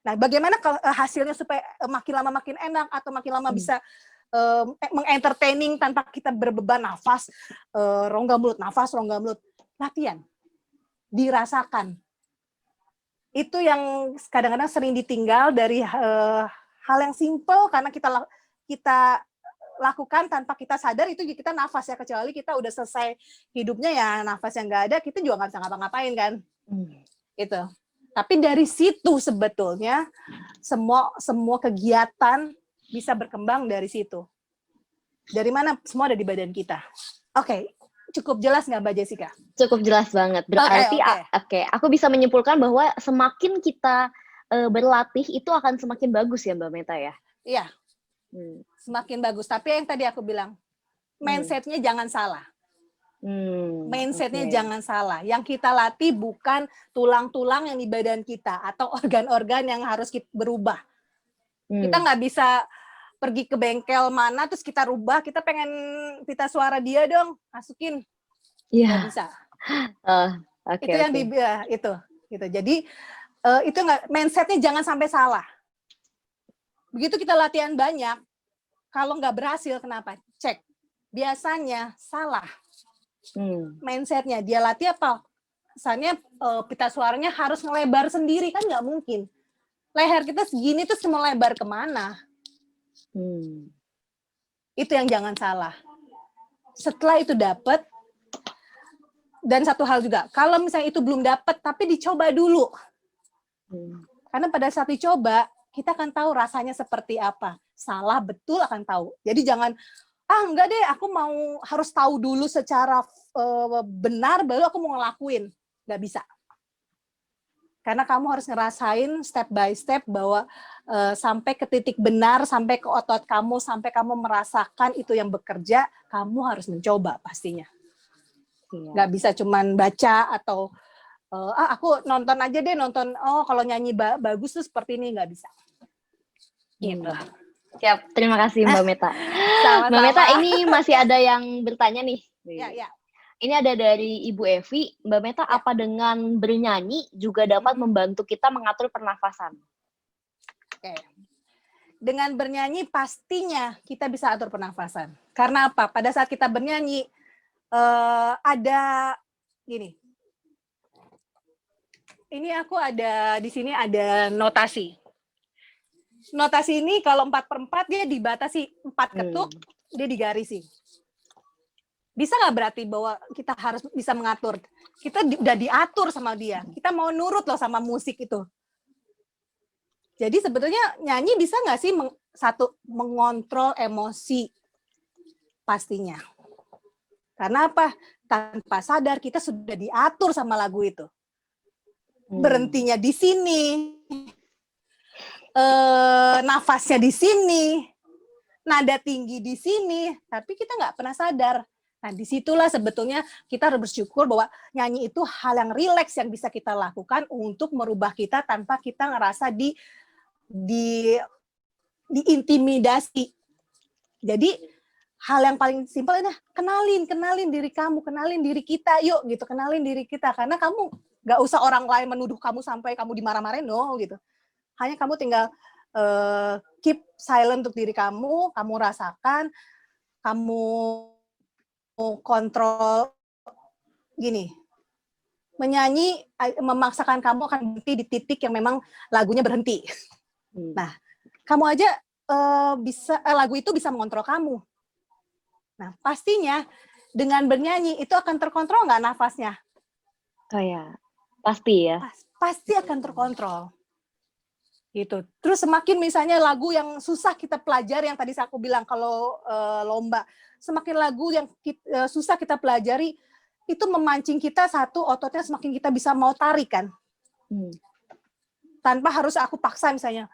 Nah, bagaimana hasilnya supaya makin lama makin enak atau makin lama bisa mengentertaining tanpa kita berbeban nafas, rongga mulut, nafas, rongga mulut. Latihan. Dirasakan. Itu yang kadang-kadang sering ditinggal dari hal yang simple karena kita lakukan tanpa kita sadar. Itu kita nafas ya, kecuali kita udah selesai hidupnya ya nafas yang nggak ada, kita juga nggak bisa ngapa-ngapain kan. Itu. Tapi dari situ sebetulnya semua kegiatan bisa berkembang dari situ. Dari mana? Semua ada di badan kita. Oke. Cukup jelas nggak Mbak Jessica? Cukup jelas banget. Berarti aku bisa menyimpulkan bahwa semakin kita berlatih itu akan semakin bagus ya Mbak Meta ya? Iya. Semakin bagus. Tapi yang tadi aku bilang, mindset-nya jangan salah. Mindset-nya jangan salah. Yang kita latih bukan tulang-tulang yang di badan kita atau organ-organ yang harus kita berubah. Kita nggak bisa pergi ke bengkel mana terus kita rubah, kita pengen pita suara dia dong, masukin. Nggak bisa. Itu yang itu. Jadi itu nggak, mindset-nya jangan sampai salah. Begitu kita latihan banyak, kalau nggak berhasil kenapa? Cek. Biasanya salah. Mindset-nya dia latih apa? Misalnya pita suaranya harus ngelebar sendiri, kan nggak mungkin. Leher kita segini terus mau lebar kemana? Itu yang jangan salah. Setelah itu dapat, dan satu hal juga, kalau misalnya itu belum dapat tapi dicoba dulu. Karena pada saat dicoba kita akan tahu rasanya seperti apa. Salah betul akan tahu. Jadi jangan enggak deh, aku harus tahu dulu secara benar baru aku mau ngelakuin. Nggak bisa. Karena kamu harus ngerasain step by step bahwa sampai ke titik benar, sampai ke otot kamu, sampai kamu merasakan itu yang bekerja, kamu harus mencoba pastinya. Nggak bisa cuman baca atau aku nonton aja deh, kalau nyanyi bagus tuh seperti ini, nggak bisa. Gitu. Siap, terima kasih Mbak Meta. Mbak Meta, ini masih ada yang bertanya nih. Ya. Ini ada dari Ibu Evi. Mbak Meta, apa dengan bernyanyi juga dapat membantu kita mengatur pernafasan? Oke. Dengan bernyanyi pastinya kita bisa atur pernafasan. Karena apa? Pada saat kita bernyanyi ada gini. Ini aku ada di sini ada notasi. Notasi ini kalau 4/4 dia dibatasi 4 ketuk, dia digarisi. Bisa nggak berarti bahwa kita harus bisa mengatur? Kita udah diatur sama dia. Kita mau nurut loh sama musik itu. Jadi sebetulnya nyanyi bisa nggak sih mengontrol emosi? Pastinya. Karena apa? Tanpa sadar kita sudah diatur sama lagu itu. Berhentinya di sini. Nafasnya di sini, nada tinggi di sini, tapi kita nggak pernah sadar. Nah, disitulah sebetulnya kita harus bersyukur bahwa nyanyi itu hal yang rileks yang bisa kita lakukan untuk merubah kita tanpa kita ngerasa diintimidasi. Jadi hal yang paling simpel adalah kenalin diri kamu, kenalin diri kita, yuk gitu, kenalin diri kita. Karena kamu nggak usah orang lain menuduh kamu sampai kamu dimarah-marahin, no gitu. Hanya kamu tinggal keep silent untuk diri kamu rasakan, kamu kontrol gini, menyanyi memaksakan kamu akan berhenti di titik yang memang lagunya berhenti. Nah, kamu aja lagu itu bisa mengontrol kamu. Nah, pastinya dengan bernyanyi itu akan terkontrol nggak nafasnya? Oh ya, pasti ya. Pasti akan terkontrol. Gitu. Terus semakin misalnya lagu yang susah kita pelajari, yang tadi aku bilang kalau lomba, semakin lagu yang susah kita pelajari, itu memancing kita satu, ototnya semakin kita bisa mau tarik kan. Tanpa harus aku paksa misalnya.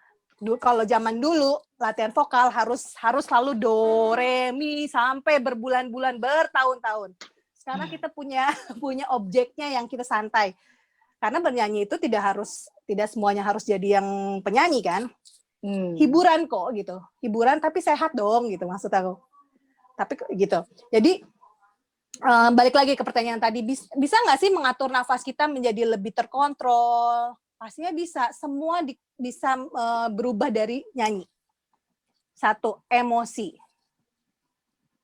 Kalau zaman dulu latihan vokal harus selalu do, re, mi sampai berbulan-bulan, bertahun-tahun. Sekarang kita punya objeknya yang kita santai. Karena bernyanyi itu tidak semuanya harus jadi yang penyanyi kan. Hiburan kok gitu. Hiburan tapi sehat dong gitu maksud aku. Tapi gitu. Jadi balik lagi ke pertanyaan tadi, bisa nggak sih mengatur nafas kita menjadi lebih terkontrol? Pastinya bisa. Semua bisa berubah dari nyanyi. Satu, emosi.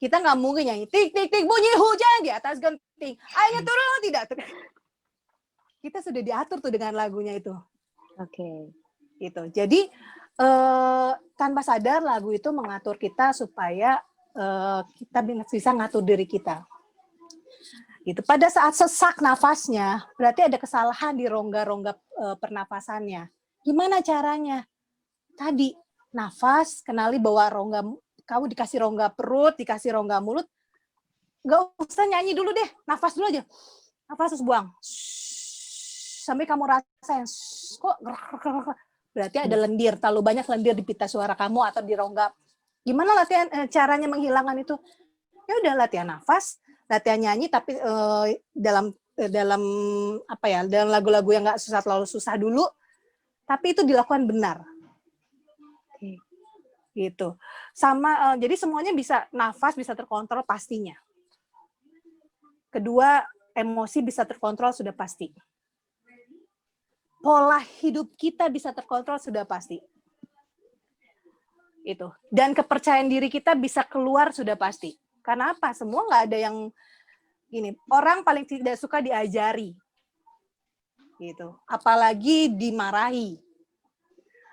Kita nggak mungkin nyanyi tik tik tik bunyi hujan di atas genting. Airnya turun tidak. Kita sudah diatur tuh dengan lagunya itu. Oke. Gitu. Jadi tanpa sadar lagu itu mengatur kita supaya kita bisa ngatur diri kita. Gitu. Pada saat sesak nafasnya, berarti ada kesalahan di rongga-rongga pernapasannya. Gimana caranya? Tadi nafas, kenali bahwa rongga kamu dikasih rongga perut, dikasih rongga mulut, nggak usah nyanyi dulu deh, nafas dulu aja. Nafas terus buang. Sampai kamu rasain kok berarti ada lendir, terlalu banyak lendir di pita suara kamu atau di rongga. Gimana latihan caranya menghilangkan itu? Ya udah latihan nafas, latihan nyanyi tapi dalam apa ya, dalam lagu-lagu yang nggak susah, terlalu susah dulu, tapi itu dilakukan benar. Gitu. Sama jadi semuanya bisa, nafas bisa terkontrol pastinya. Kedua, emosi bisa terkontrol sudah pasti. Pola hidup kita bisa terkontrol sudah pasti. Itu. Dan kepercayaan diri kita bisa keluar sudah pasti. Karena apa? Semua nggak ada yang gini. Orang paling tidak suka diajari. Gitu. Apalagi dimarahi.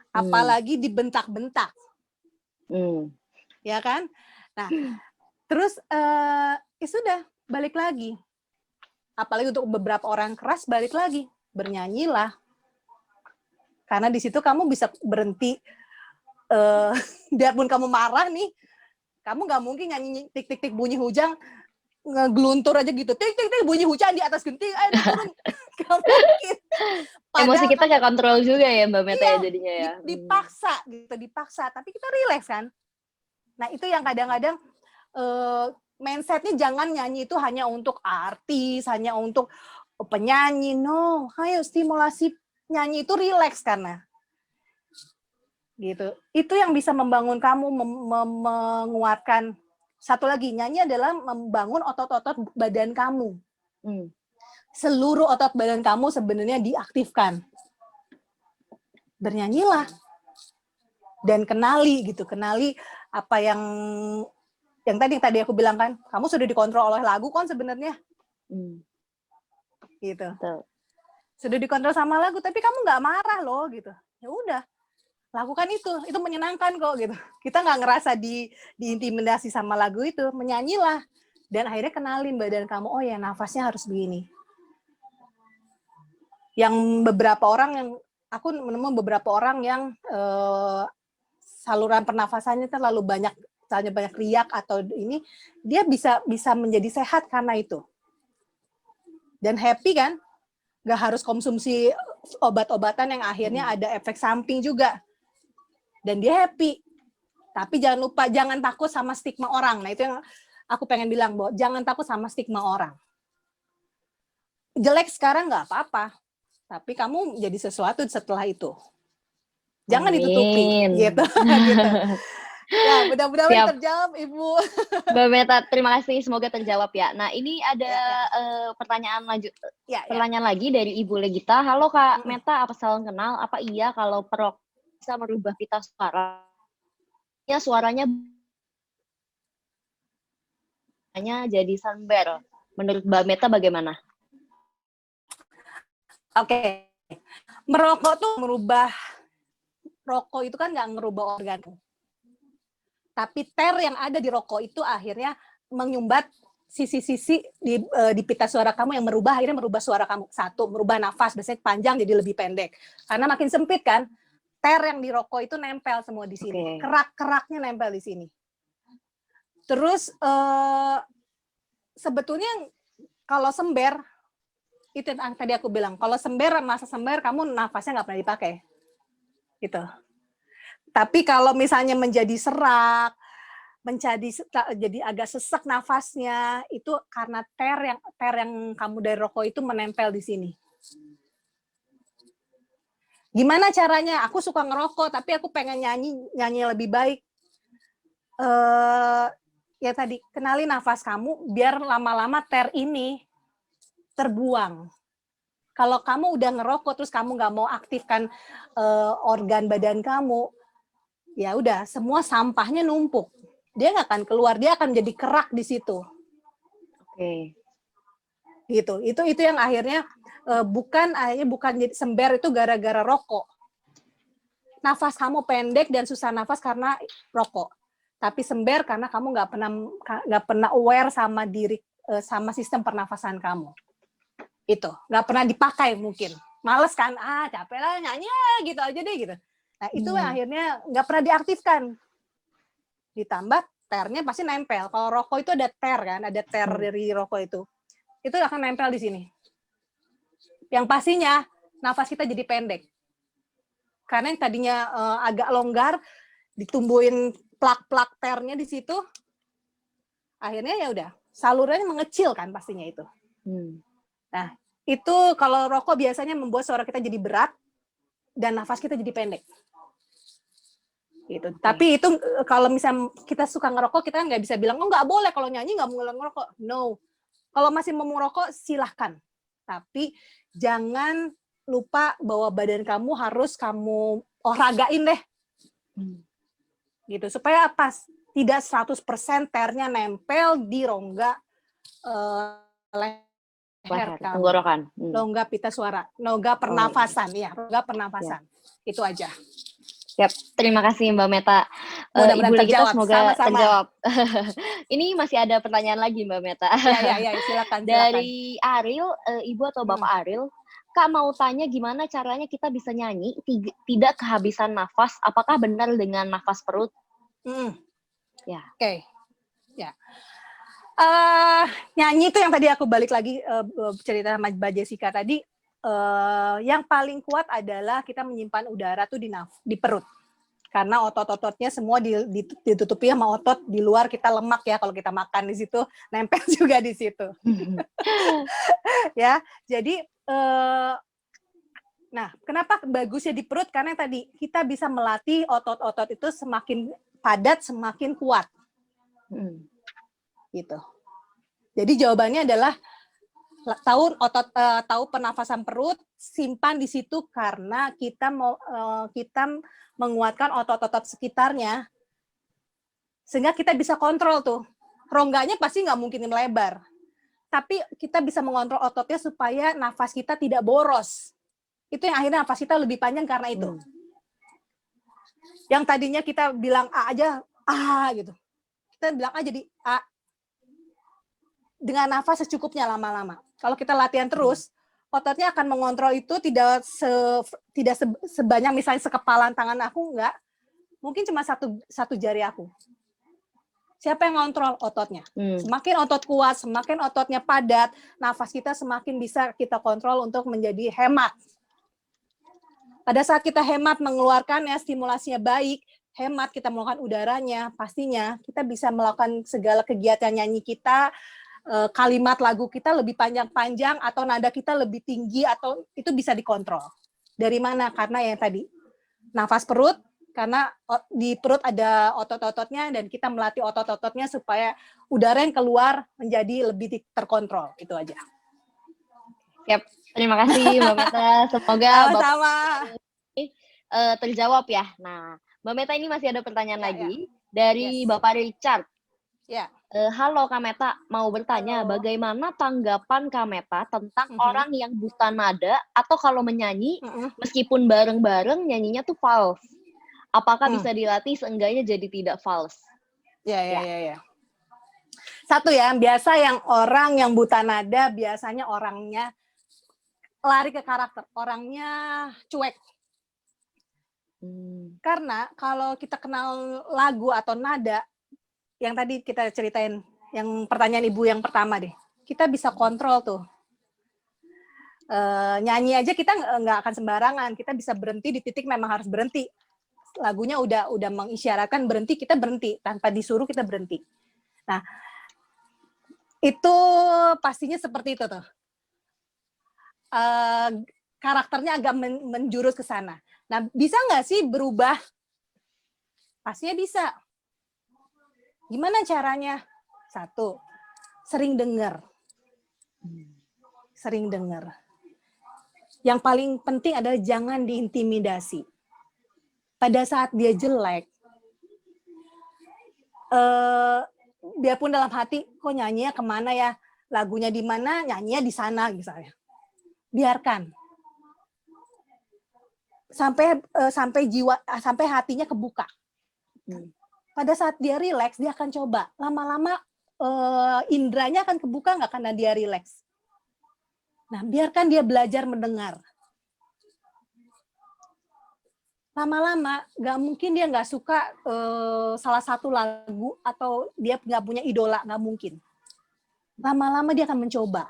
Apalagi dibentak-bentak. Ya kan? Nah, terus ya sudah, balik lagi. Apalagi untuk beberapa orang keras, balik lagi. Bernyanyilah. Karena di situ kamu bisa berhenti, biarpun kamu marah nih, kamu nggak mungkin nyanyi tik tik tik bunyi hujan, ngegeluntur aja gitu, tik tik tik bunyi hujan di atas genting, air turun, nggak mungkin. Padahal emosi kita nggak kontrol juga ya Mbak Meta ya jadinya ya. Dipaksa gitu, dipaksa, tapi kita relax kan. Nah itu yang kadang-kadang mindsetnya jangan nyanyi itu hanya untuk artis, hanya untuk penyanyi, no, ayo stimulasi nyanyi itu rileks karena gitu. Itu yang bisa membangun kamu, menguatkan. Satu lagi, nyanyi adalah membangun otot-otot badan kamu. Seluruh otot badan kamu sebenarnya diaktifkan. Bernyanyilah dan kenali gitu, kenali apa yang tadi aku bilang kan, kamu sudah dikontrol oleh lagu kan sebenarnya. Gitu. Betul. Sudah dikontrol sama lagu, tapi kamu nggak marah loh gitu. Ya udah, lakukan itu menyenangkan kok gitu. Kita nggak ngerasa diintimidasi sama lagu itu, menyanyilah dan akhirnya kenalin badan kamu. Oh ya, nafasnya harus begini. Yang beberapa orang yang aku menemukan beberapa orang yang saluran pernafasannya terlalu banyak riak atau ini, dia bisa menjadi sehat karena itu. Dan happy kan? Nggak harus konsumsi obat-obatan yang akhirnya ada efek samping juga. Dan dia happy. Tapi jangan lupa, jangan takut sama stigma orang. Nah itu yang aku pengen bilang bahwa jangan takut sama stigma orang. Jelek sekarang nggak apa-apa, tapi kamu jadi sesuatu setelah itu. Jangan ditutupi, Amin. gitu. Gitu. Ya, mudah-mudahan Siap. terjawab, Ibu. Mbak Meta, terima kasih. Semoga terjawab ya. Nah, ini ada Ya. pertanyaan lanjut. Ya. Pertanyaan lagi dari Ibu Legita. Halo Kak Mm-mm. Meta, apa salam kenal? Apa iya kalau perok bisa merubah pita suara? Ya, suaranya jadi samber. Menurut Mbak Meta bagaimana? Oke. Merokok tuh rokok itu kan nggak ngerubah organ. Tapi yang ada di rokok itu akhirnya menyumbat sisi-sisi di pita suara kamu yang akhirnya merubah suara kamu. Satu, merubah nafas, biasanya panjang jadi lebih pendek. Karena makin sempit kan, yang di rokok itu nempel semua di sini. Kerak-keraknya nempel di sini. Terus sebetulnya kalau sember, itu yang tadi aku bilang, kalau masa sember kamu nafasnya nggak pernah dipakai. Gitu. Tapi kalau misalnya menjadi serak, jadi agak sesak nafasnya, itu karena yang kamu dari rokok itu menempel di sini. Gimana caranya? Aku suka ngerokok, tapi aku pengen nyanyi lebih baik. Ya tadi, kenali nafas kamu, biar lama-lama ini terbuang. Kalau kamu udah ngerokok, terus kamu nggak mau aktifkan organ badan kamu, ya udah, semua sampahnya numpuk. Dia nggak akan keluar, dia akan jadi kerak di situ. Oke. Gitu. Itu yang akhirnya bukan jadi sember itu gara-gara rokok. Nafas kamu pendek dan susah nafas karena rokok. Tapi sember karena kamu nggak pernah aware sama sama sistem pernafasan kamu. Itu nggak pernah dipakai mungkin. Males kan? Capek lah nyanyi gitu aja deh gitu. Nah itu akhirnya nggak pernah diaktifkan. Ditambah ternya pasti nempel. Kalau rokok itu ada kan, ada dari rokok itu akan nempel di sini. Yang pastinya nafas kita jadi pendek. Karena yang tadinya agak longgar, ditumbuhin plak-plak ternya di situ, akhirnya ya udah salurannya mengecil kan pastinya itu. Nah itu kalau rokok biasanya membuat suara kita jadi berat dan nafas kita jadi pendek. Gitu. Tapi itu kalau misalnya kita suka ngerokok, kita nggak bisa bilang, oh nggak boleh kalau nyanyi nggak boleh ngerokok. No. Kalau masih mau ngerokok, silahkan. Tapi jangan lupa bahwa badan kamu harus kamu olahragain deh. Gitu. Supaya tidak 100% ternya nempel di rongga leher kamu. Tenggorokan. Rongga pita suara. Rongga pernafasan. Ya, rongga pernafasan. Itu aja. Siap, terima kasih Mbak Meta. Mudah-mudahan Ibu Legita semoga sama-sama terjawab. Ini masih ada pertanyaan lagi Mbak Meta. Ya, silakan. Dari Ariel, Ibu atau Bapak Ariel, Kak mau tanya gimana caranya kita bisa nyanyi tidak kehabisan nafas? Apakah benar dengan nafas perut? Ya. Oke. Ya. Nyanyi itu yang tadi aku balik lagi cerita sama Mbak Jessica tadi. Yang paling kuat adalah kita menyimpan udara tuh di perut. Karena otot-ototnya semua ditutupi sama otot di luar, kita lemak ya, kalau kita makan di situ nempel juga di situ. Ya, jadi nah kenapa bagusnya di perut? Karena tadi kita bisa melatih otot-otot itu semakin padat, semakin kuat. Gitu. Jadi jawabannya adalah tahu pernafasan perut, simpan di situ karena kita menguatkan otot-otot sekitarnya sehingga kita bisa kontrol tuh. Rongganya pasti nggak mungkin melebar, tapi kita bisa mengontrol ototnya supaya nafas kita tidak boros. Itu yang akhirnya nafas kita lebih panjang karena itu. Yang tadinya kita bilang A aja, gitu. Kita bilang A jadi A. Dengan nafas secukupnya lama-lama. Kalau kita latihan terus, ototnya akan mengontrol itu tidak sebanyak misalnya sekepalan tangan aku, enggak. Mungkin cuma satu jari aku. Siapa yang ngontrol ototnya? Semakin otot kuat, semakin ototnya padat, nafas kita semakin bisa kita kontrol untuk menjadi hemat. Pada saat kita hemat mengeluarkannya, stimulasinya baik, hemat, kita melakukan udaranya, pastinya kita bisa melakukan segala kegiatan nyanyi kita, kalimat lagu kita lebih panjang-panjang atau nada kita lebih tinggi, atau itu bisa dikontrol. Dari mana? Karena yang tadi, nafas perut, karena di perut ada otot-ototnya dan kita melatih otot-ototnya supaya udara yang keluar menjadi lebih terkontrol. Itu aja. Yap, terima kasih Mbak Meta. Semoga Sama-sama. Terjawab ya. Nah, Mbak Meta ini masih ada pertanyaan lagi dari Yes. Bapak Richard. Ya. Halo Kak Meta, mau bertanya bagaimana tanggapan Kak Meta tentang orang yang buta nada atau kalau menyanyi meskipun bareng-bareng nyanyinya tuh false. Apakah bisa dilatih seenggaknya jadi tidak false? Ya. Satu ya, biasa yang orang yang buta nada biasanya orangnya lari ke karakter, orangnya cuek. Karena kalau kita kenal lagu atau nada, yang tadi kita ceritain, yang pertanyaan Ibu yang pertama deh, kita bisa kontrol tuh. Nyanyi aja kita nggak akan sembarangan, kita bisa berhenti di titik memang harus berhenti. Lagunya udah mengisyaratkan berhenti, kita berhenti, tanpa disuruh kita berhenti. Nah, itu pastinya seperti itu tuh. Karakternya agak menjurus ke sana. Nah, bisa nggak sih berubah? Pastinya bisa. Gimana caranya? Satu, sering dengar. Sering dengar. Yang paling penting adalah jangan diintimidasi. Pada saat dia jelek, biarpun dalam hati, kok nyanyinya kemana ya? Lagunya di mana, nyanyinya di sana misalnya. Biarkan. Sampai jiwa, sampai hatinya kebuka. Pada saat dia rileks, dia akan coba. Lama-lama indranya akan kebuka nggak karena dia rileks. Nah, biarkan dia belajar mendengar. Lama-lama, nggak mungkin dia nggak suka salah satu lagu atau dia nggak punya idola, nggak mungkin. Lama-lama dia akan mencoba.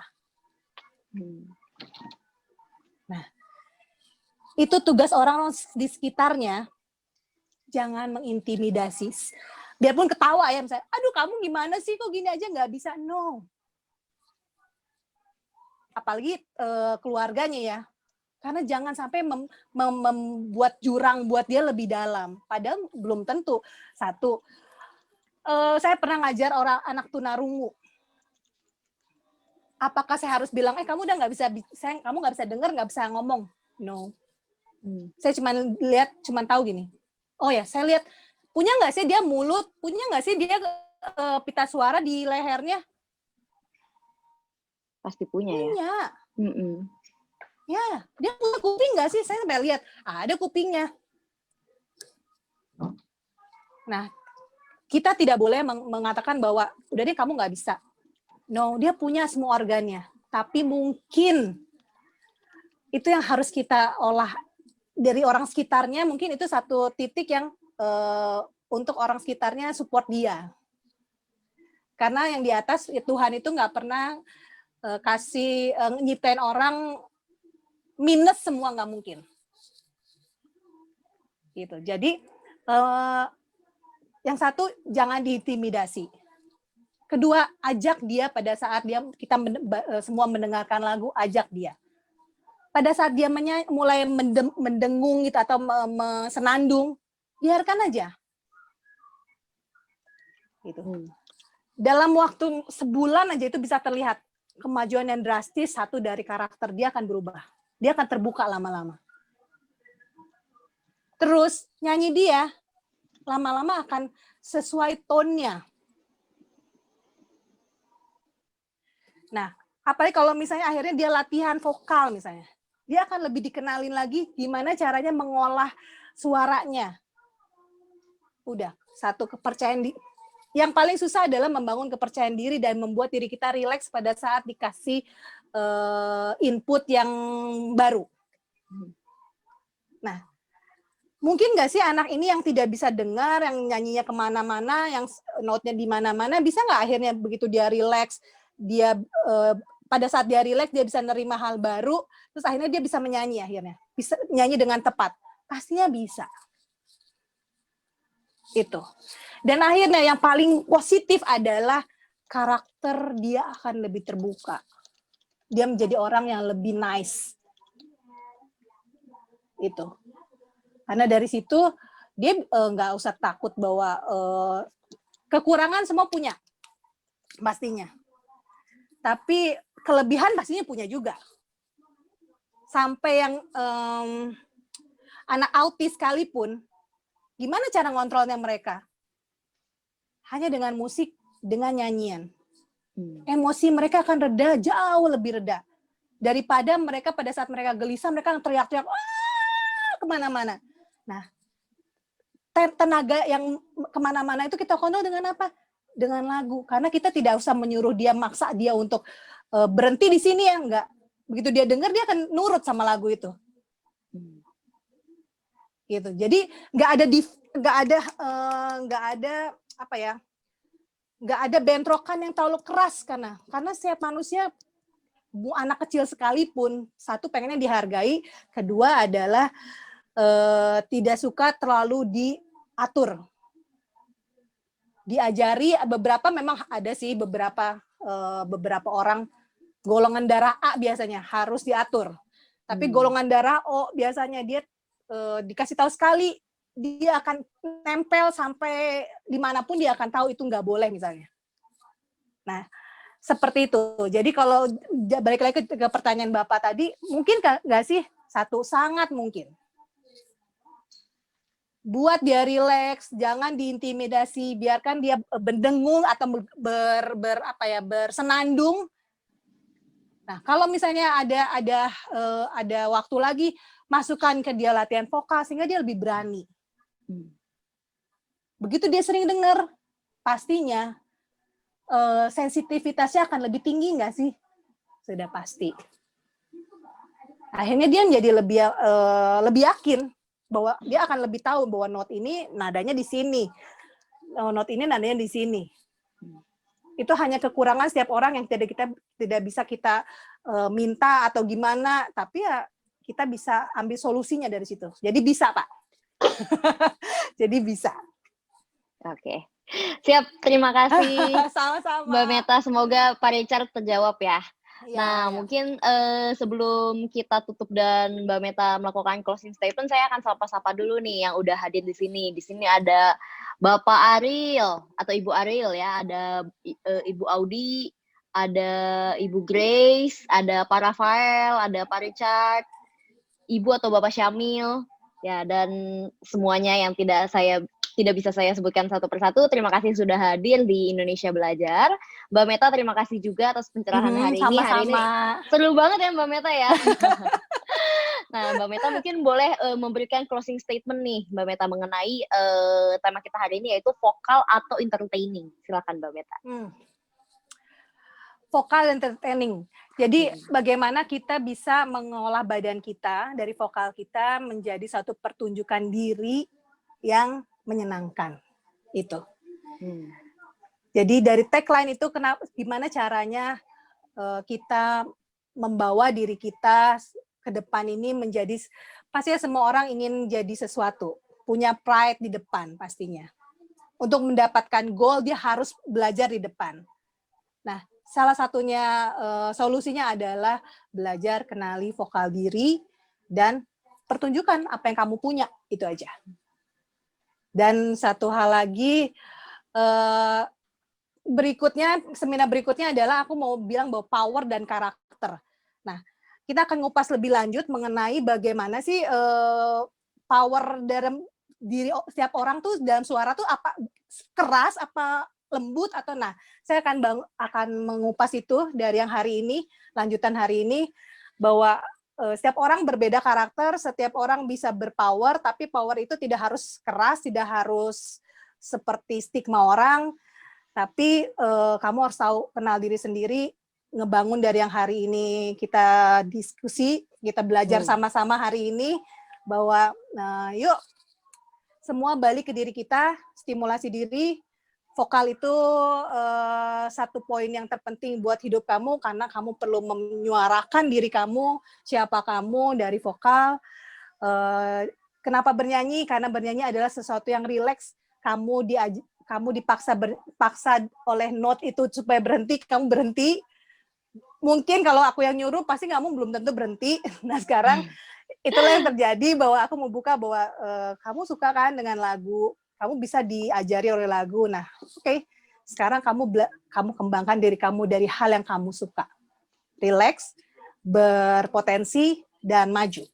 Nah, itu tugas orang di sekitarnya. Jangan mengintimidasi. Biarpun ketawa ya, misalnya, aduh kamu gimana sih, kok gini aja nggak bisa. No. Apalagi keluarganya ya. Karena jangan sampai membuat jurang buat dia lebih dalam. Padahal belum tentu. Satu, saya pernah ngajar anak tunarungu. Apakah saya harus bilang, kamu udah nggak bisa, kamu nggak bisa dengar, nggak bisa ngomong? No. Saya cuma tahu gini. Oh ya, saya lihat, punya nggak sih dia mulut? Punya nggak sih dia pita suara di lehernya? Pasti punya ya. Ya, dia punya kuping nggak sih? Saya sampai lihat, ada kupingnya. Nah, kita tidak boleh mengatakan bahwa udah deh kamu nggak bisa. No, dia punya semua organnya. Tapi mungkin itu yang harus kita olah dari orang sekitarnya. Mungkin itu satu titik yang untuk orang sekitarnya support dia. Karena yang di atas Tuhan itu nggak pernah kasih nyiptain orang minus semua, nggak mungkin. Gitu. Jadi yang satu jangan diintimidasi. Kedua, ajak dia pada saat kita semua mendengarkan lagu, ajak dia. Pada saat dia mulai mendengung gitu atau senandung, biarkan aja. Gitu. Dalam waktu sebulan aja itu bisa terlihat kemajuan yang drastis. Satu, dari karakter dia akan berubah. Dia akan terbuka lama-lama. Terus nyanyi dia lama-lama akan sesuai tone-nya. Nah, apalagi kalau misalnya akhirnya dia latihan vokal misalnya. Dia akan lebih dikenalin lagi gimana caranya mengolah suaranya. Udah, satu, kepercayaan diri. Yang paling susah adalah membangun kepercayaan diri dan membuat diri kita rileks pada saat dikasih input yang baru. Nah, mungkin nggak sih anak ini yang tidak bisa dengar, yang nyanyinya kemana-mana, yang note-nya di mana-mana, bisa nggak akhirnya begitu dia rileks, dia pada saat dia rileks dia bisa nerima hal baru, terus akhirnya dia bisa menyanyi akhirnya, bisa nyanyi dengan tepat? Pastinya bisa. Itu. Dan akhirnya yang paling positif adalah karakter dia akan lebih terbuka. Dia menjadi orang yang lebih nice. Itu. Karena dari situ dia nggak usah takut bahwa kekurangan semua punya, pastinya. Tapi kelebihan pastinya punya juga. Sampai yang anak autis sekalipun, gimana cara ngontrolnya mereka? Hanya dengan musik, dengan nyanyian. Emosi mereka akan reda, jauh lebih reda. Daripada mereka pada saat mereka gelisah, mereka teriak-teriak, kemana-mana. Nah, tenaga yang kemana-mana itu kita kontrol dengan apa? Dengan lagu. Karena kita tidak usah menyuruh dia, maksa dia untuk berhenti di sini ya, enggak. Begitu dia dengar, dia akan nurut sama lagu itu. Gitu. Jadi nggak ada apa ya? Nggak ada bentrokan yang terlalu keras karena setiap manusia, anak kecil sekalipun, satu pengennya dihargai, kedua adalah tidak suka terlalu diatur, diajari. Beberapa memang ada sih beberapa orang golongan darah A biasanya harus diatur, tapi golongan darah O biasanya dia dikasih tahu sekali dia akan nempel sampai dimanapun dia akan tahu itu nggak boleh misalnya. Nah, seperti itu. Jadi kalau balik lagi ke pertanyaan Bapak tadi, mungkin nggak sih? Satu, sangat mungkin. Buat dia rileks, jangan diintimidasi, biarkan dia berdengung atau bersenandung. Nah, kalau misalnya ada waktu lagi, masukkan ke dia latihan vokal sehingga dia lebih berani. Begitu dia sering dengar, pastinya sensitivitasnya akan lebih tinggi nggak sih? Sudah pasti. Akhirnya dia menjadi lebih yakin bahwa dia akan lebih tahu bahwa note ini nadanya di sini, note ini nadanya di sini. Itu hanya kekurangan setiap orang yang tidak bisa kita minta atau gimana, tapi ya kita bisa ambil solusinya dari situ. Jadi bisa, Pak. Jadi bisa. Oke. Siap, terima kasih. Sama-sama. Mbak Meta, semoga Pak Richard terjawab ya. Ya. Mungkin sebelum kita tutup dan Mbak Meta melakukan closing statement, saya akan sapa-sapa dulu nih yang udah hadir di sini. Di sini ada Bapak Ariel atau Ibu Ariel ya, ada Ibu Audi, ada Ibu Grace, ada Pak Rafael, ada Pak Richard, Ibu atau Bapak Syamil, ya, dan semuanya yang tidak bisa saya sebutkan satu persatu. Terima kasih sudah hadir di Indonesia Belajar. Mbak Meta, terima kasih juga atas pencerahan hari ini. Sama-sama. Hari ini seru banget ya Mbak Meta ya. Nah, Mbak Meta mungkin boleh memberikan closing statement nih, Mbak Meta, mengenai tema kita hari ini, yaitu vokal atau entertaining. Silakan Mbak Meta. Vokal entertaining. Jadi bagaimana kita bisa mengolah badan kita dari vokal kita menjadi satu pertunjukan diri yang menyenangkan. Itu. Jadi dari tagline itu gimana caranya kita membawa diri kita ke depan ini menjadi, pastinya semua orang ingin jadi sesuatu, punya pride di depan pastinya. Untuk mendapatkan goal dia harus belajar di depan. Nah, salah satunya solusinya adalah belajar kenali vokal diri dan pertunjukan apa yang kamu punya, itu aja. Dan satu hal lagi, seminar berikutnya adalah aku mau bilang bahwa power dan karakter. Nah, kita akan ngupas lebih lanjut mengenai bagaimana sih power dalam diri setiap orang tuh dalam suara tuh apa keras, apa lembut, atau saya akan mengupas itu dari yang hari ini, lanjutan hari ini, bahwa setiap orang berbeda karakter, setiap orang bisa berpower, tapi power itu tidak harus keras, tidak harus seperti stigma orang, tapi kamu harus tahu kenal diri sendiri, ngebangun dari yang hari ini kita diskusi, kita belajar sama-sama hari ini, bahwa yuk semua balik ke diri kita, stimulasi diri. Vokal itu satu poin yang terpenting buat hidup kamu, karena kamu perlu menyuarakan diri kamu, siapa kamu dari vokal. Kenapa bernyanyi? Karena bernyanyi adalah sesuatu yang rileks. kamu dipaksa oleh note itu supaya berhenti, kamu berhenti. Mungkin kalau aku yang nyuruh, pasti kamu belum tentu berhenti. Nah sekarang itulah yang terjadi, bahwa aku mau buka bahwa kamu suka kan dengan lagu, kamu bisa diajari oleh lagu. Nah, oke. Sekarang kamu kembangkan diri kamu dari hal yang kamu suka. Relax, berpotensi, dan maju.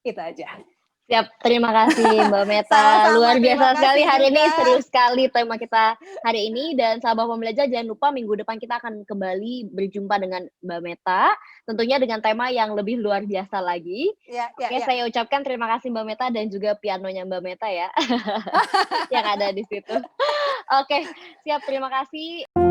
Itu aja. Siap, terima kasih Mbak Meta. Sama-sama, Luar biasa terima sekali kasih hari ini, juga. seru sekali tema kita hari ini. Dan sahabat pembelajar, jangan lupa minggu depan kita akan kembali berjumpa dengan Mbak Meta. Tentunya dengan tema yang lebih luar biasa lagi. Oke, saya ucapkan terima kasih Mbak Meta dan juga pianonya Mbak Meta ya, yang ada di situ. Oke, siap, terima kasih.